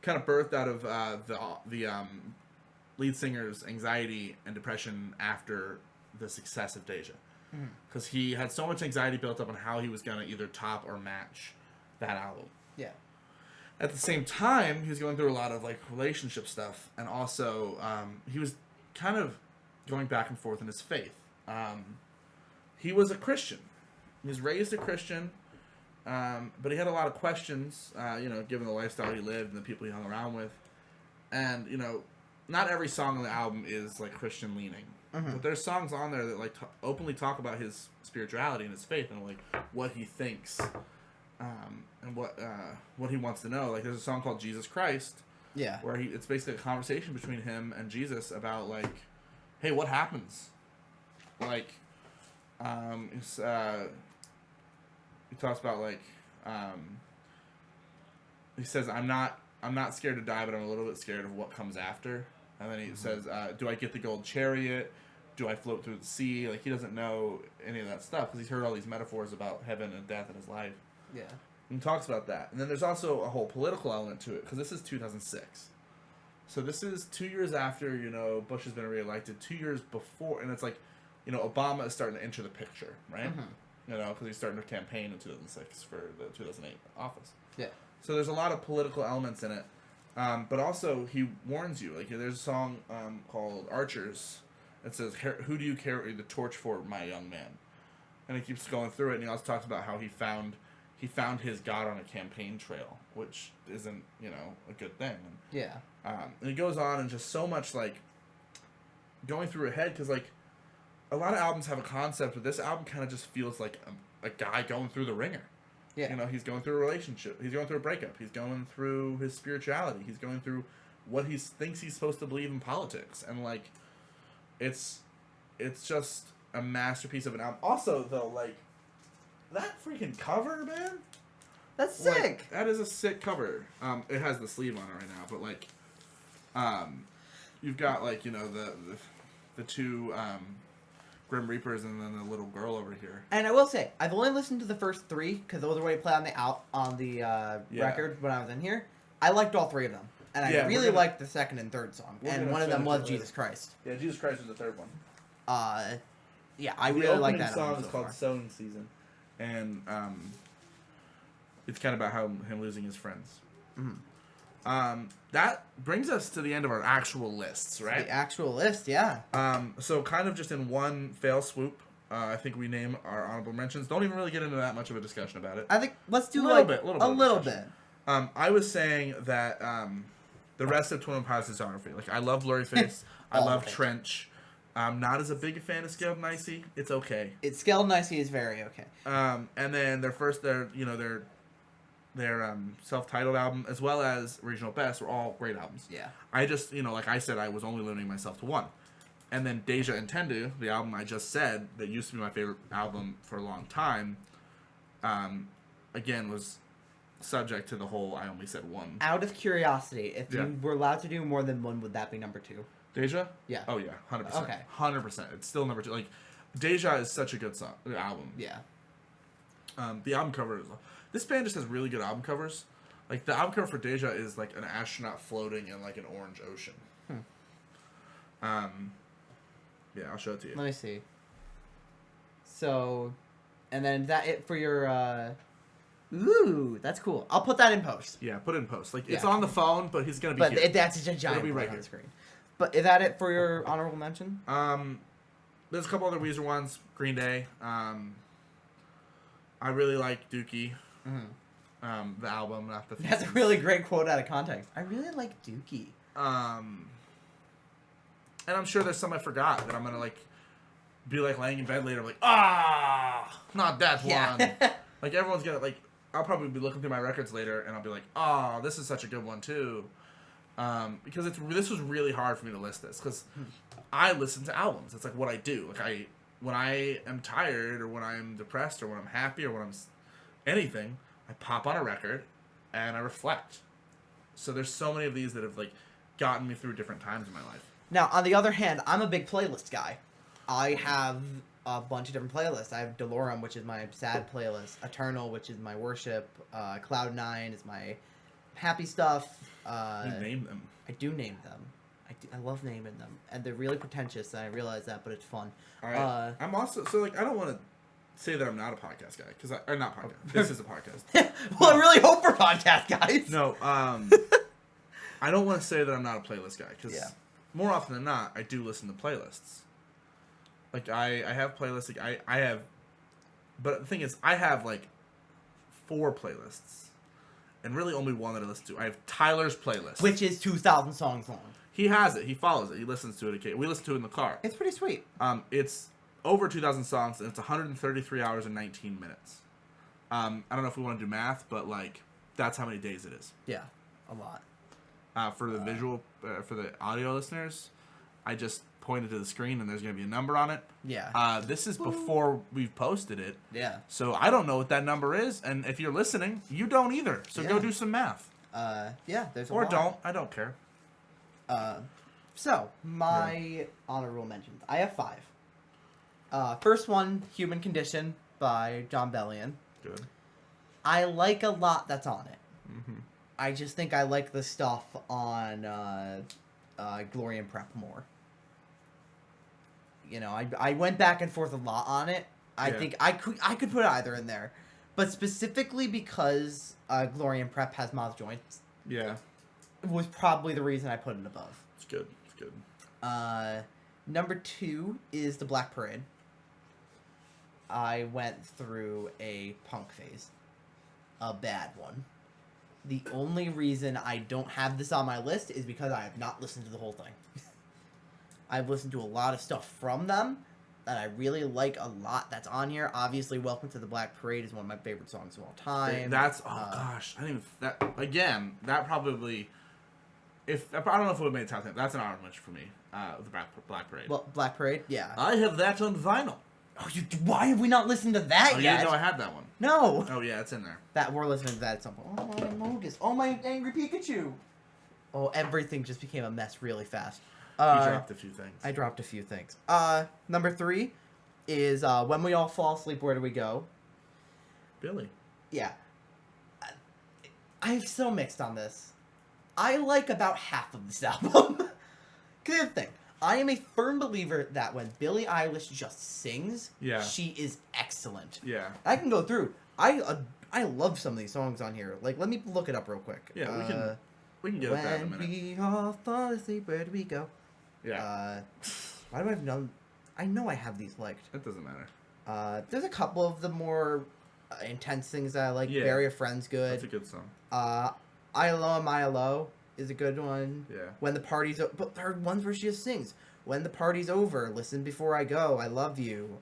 B: kind of birthed out of the lead singer's anxiety and depression after the success of Deja, because he had so much anxiety built up on how he was going to either top or match that album. Yeah. At the same time, he was going through a lot of like relationship stuff, and also he was kind of going back and forth in his faith. He was a Christian. He was raised a Christian, but he had a lot of questions, given the lifestyle he lived and the people he hung around with. And, not every song on the album is like Christian leaning. Mm-hmm. But there's songs on there that like openly talk about his spirituality and his faith and like what he thinks. And what he wants to know. Like, there's a song called Jesus Christ. Yeah. Where it's basically a conversation between him and Jesus about, like, hey, what happens? Like, he talks about, like, he says, I'm not scared to die, but I'm a little bit scared of what comes after. And then he says, do I get the gold chariot? do I float through the sea? Like, he doesn't know any of that stuff because he's heard all these metaphors about heaven and death in his life.
A: Yeah.
B: And he talks about that. And then there's also a whole political element to it because this is 2006. So this is 2 years after, you know, Bush has been reelected, 2 years before, and it's like, you know, Obama is starting to enter the picture, right? Mm-hmm. You know, because he's starting to campaign in 2006 for the 2008 office.
A: Yeah.
B: So there's a lot of political elements in it. But also, he warns you. Like, there's a song called Archers. It says, "Who do you carry the torch for, my young man?" And he keeps going through it, and he also talks about how he found his God on a campaign trail, which isn't, you know, a good thing.
A: Yeah.
B: And he goes on and just so much, like, going through a head, because, like, a lot of albums have a concept, but this album kind of just feels like a guy going through the ringer.
A: Yeah.
B: You know, he's going through a relationship. He's going through a breakup. He's going through his spirituality. He's going through what he thinks he's supposed to believe in politics. And, like, it's just a masterpiece of an album. Also, though, like, that freaking cover, man.
A: That's sick.
B: Like, that is a sick cover. It has the sleeve on it right now, but, like, you've got, like, you know, the two Grim Reapers and then the little girl over here.
A: And I will say, I've only listened to the first three because those are what he played on the record when I was in here. I liked all three of them, and I really liked the second and third song. And one of them was Jesus Christ.
B: Yeah, Jesus Christ was the third one.
A: Yeah, I really like that.
B: The opening song is called "Sowing Season," and it's kind of about him losing his friends. Mm-hmm. That brings us to the end of our actual lists, right?
A: The actual list, yeah.
B: So kind of just in one fell swoop, I think we name our honorable mentions. Don't even really get into that much of a discussion about it.
A: I think let's do
B: a little bit. I was saying that the rest of Twin Empire's discography, like I love Blurryface, I love Trench. I'm not as a big a fan of Scaled Nicey. It's okay.
A: Scaled Nicey is very okay.
B: And then their self-titled album, as well as Regional Best, were all great albums.
A: Yeah. I
B: just, you know, like I said, I was only limiting myself to one. And then Deja Entendu, the album I just said, that used to be my favorite album for a long time, again, was subject to the whole I only said one.
A: Out of curiosity, if you were allowed to do more than one, would that be number two?
B: Deja?
A: Yeah.
B: Oh, yeah. 100%.
A: Okay.
B: 100%. It's still number two. Like, Deja is such a good album.
A: Yeah.
B: The album cover is... This band just has really good album covers. Like, the album cover for Deja is, like, an astronaut floating in, like, an orange ocean. Yeah, I'll show it to you.
A: Let me see. So, and then that it for your... Ooh, that's cool. I'll put that in post.
B: Yeah, put it in post. Like, it's on the phone, but he's going to be here.
A: But that's just a giant right on the screen. But is that it for your honorable mention?
B: There's a couple other Weezer ones. Green Day. I really like Dookie. Mm-hmm. The album, not the...
A: That's a really great quote out of context. I really like Dookie.
B: And I'm sure there's some I forgot that I'm gonna like be like laying in bed later, like not that one. Like everyone's gonna like. I'll probably be looking through my records later, and I'll be like, this is such a good one too. Because this was really hard for me to list this because I listen to albums. It's like what I do. Like when I am tired or when I'm depressed or when I'm happy or when I'm anything, I pop on a record and I reflect. So there's so many of these that have like gotten me through different times in my life.
A: Now, on the other hand, I'm a big playlist guy. I have a bunch of different playlists. I have Delorum, which is my sad playlist. Eternal, which is my worship. Cloud9 is my happy stuff.
B: You name them.
A: I do name them. I love naming them. And they're really pretentious, and I realize that, but it's fun.
B: All right. I'm also... So, like, I don't want to say that I'm not a podcast guy. Or not podcast. This is a podcast.
A: Well, I really hope we're podcast guys.
B: No, I don't want to say that I'm not a playlist guy. Because more often than not, I do listen to playlists. Like, I have playlists. Like, I have... But the thing is, I have, like, 4 playlists. And really only one that I listen to. I have Tyler's playlist.
A: Which is 2,000 songs long.
B: He has it. He follows it. He listens to it occasionally. We listen to it in the car.
A: It's pretty sweet.
B: It's over 2,000 songs, and it's 133 hours and 19 minutes. I don't know if we want to do math, but, like, that's how many days it is.
A: Yeah, a lot.
B: For the visual, for the audio listeners, I just pointed to the screen, and there's going to be a number on it.
A: Yeah.
B: This is before we've posted it.
A: Yeah.
B: So I don't know what that number is, and if you're listening, you don't either. So go do some math.
A: Yeah, there's a
B: Or
A: lot.
B: don't. I don't care.
A: So, my honorable mentions. I have 5. First one, Human Condition by John Bellion.
B: Good.
A: I like a lot that's on it.
B: Mm-hmm.
A: I just think I like the stuff on Glory and Prep more. You know, I went back and forth a lot on it. I think I could put either in there. But specifically because Glory and Prep has Moth Joints.
B: Yeah.
A: Was probably the reason I put it above.
B: It's good. It's good.
A: Number 2 is the Black Parade. I went through a punk phase. A bad one. The only reason I don't have this on my list is because I have not listened to the whole thing. I've listened to a lot of stuff from them that I really like a lot that's on here. Obviously, Welcome to the Black Parade is one of my favorite songs of all time.
B: That's, gosh. I think that, again, that probably, I don't know if it would have made top 10. That's an honorable mention for me, the Black Parade.
A: Well, Black Parade, yeah.
B: I have that on vinyl.
A: Oh, why have we not listened to that
B: yet? You
A: yet?
B: didn't know I had that one.
A: No.
B: Oh, yeah, it's in there.
A: That we're listening to that at some point. Oh, my Mogus. Oh, my Angry Pikachu. Oh, everything just became a mess really fast.
B: You dropped a few things.
A: I dropped a few things. Number 3 is When We All Fall Asleep, Where Do We Go?
B: Billy.
A: Yeah. I'm so mixed on this. I like about half of this album. Good thing. I am a firm believer that when Billie Eilish just sings, she is excellent.
B: Yeah.
A: I can go through. I love some of these songs on here. Like, let me look it up real quick.
B: Yeah, we can get at that in a minute.
A: When we all fall asleep, where do we go?
B: Yeah.
A: Why do I have known? I know I have these liked.
B: It doesn't matter.
A: There's a couple of the more intense things that I like.
B: Yeah.
A: Bury a Friend's good.
B: That's a good song.
A: ILO and ILO is a good one.
B: Yeah.
A: When the Party's over. But there are ones where she just sings. When the Party's Over, Listen Before I Go, I Love You.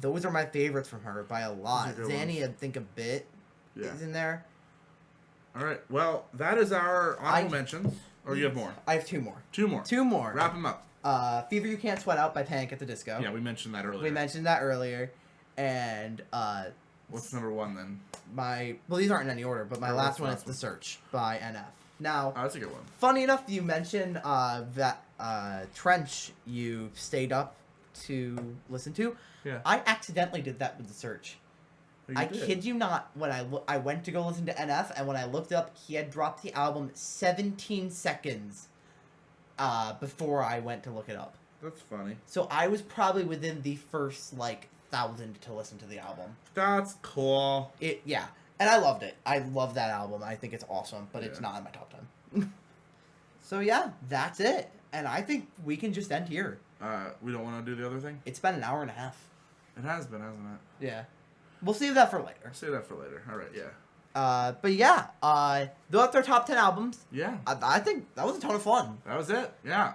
A: Those are my favorites from her by a lot. Zanny, I think a bit is in there.
B: All right. Well, that is our honorable mentions. Or you have more?
A: I have 2 more.
B: 2 more.
A: 2 more.
B: Wrap them up.
A: Fever You Can't Sweat Out by Panic at the Disco.
B: Yeah, we mentioned that earlier.
A: And
B: what's number 1 then?
A: Well, these aren't in any order, but my last one is The Search by NF. Now,
B: that's a good one.
A: Funny enough, you mentioned that Trench you stayed up to listen to.
B: Yeah.
A: I accidentally did that with The Search. I kid you not, when I went to go listen to NF, and when I looked up, he had dropped the album 17 seconds before I went to look it up.
B: That's funny.
A: So I was probably within the first, 1,000 to listen to the album.
B: That's cool.
A: Yeah. And I loved it. I love that album. I think it's awesome, but it's not in my top 10. So yeah, that's it. And I think we can just end here.
B: We don't want to do the other thing?
A: It's been an hour and a half.
B: It has been, hasn't it?
A: Yeah. We'll save that for later.
B: Save that for later. All right, yeah.
A: But yeah, those are our top 10 albums.
B: Yeah.
A: I think that was a ton of fun.
B: That was it. Yeah.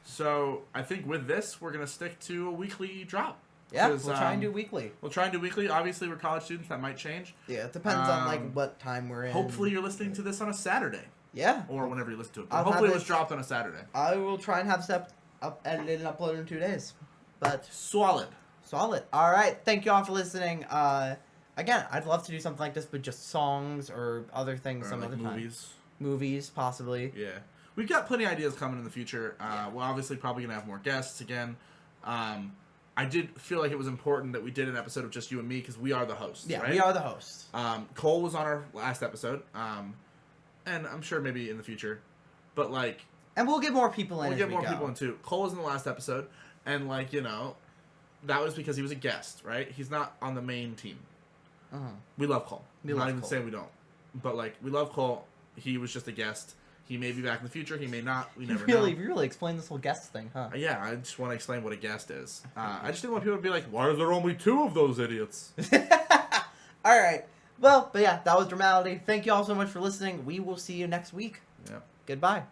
B: So I think with this, we're going to stick to a weekly drop.
A: Yeah, we'll try and do weekly.
B: We'll try and do weekly. Obviously, we're college students. That might change.
A: Yeah, it depends on what time we're in.
B: Hopefully, you're listening to this on a Saturday.
A: Yeah.
B: Or whenever you listen to it. But hopefully, it was dropped on a Saturday.
A: I will try and have stuff edited and uploaded in 2 days. But
B: solid.
A: All right. Thank you all for listening. Again, I'd love to do something like this, but just songs or other things some other time. Movies, possibly.
B: Yeah. We've got plenty of ideas coming in the future. We're obviously probably going to have more guests again. I did feel like it was important that we did an episode of just you and me because we are the hosts.
A: Yeah,
B: right?
A: We are the hosts.
B: Cole was on our last episode, and I'm sure maybe in the future, but
A: and we'll get more people in.
B: We'll get more people in too. Cole was in the last episode, and that was because he was a guest, right? He's not on the main team. We love Cole. I'm not even saying we don't, but we love Cole. He was just a guest. He may be back in the future. He may not. We never know.
A: You really explained this whole guest thing, huh?
B: Yeah, I just want to explain what a guest is. I just didn't want people to be like, why are there only 2 of those idiots?
A: All right. Well, but yeah, that was Dormality. Thank you all so much for listening. We will see you next week.
B: Yeah.
A: Goodbye.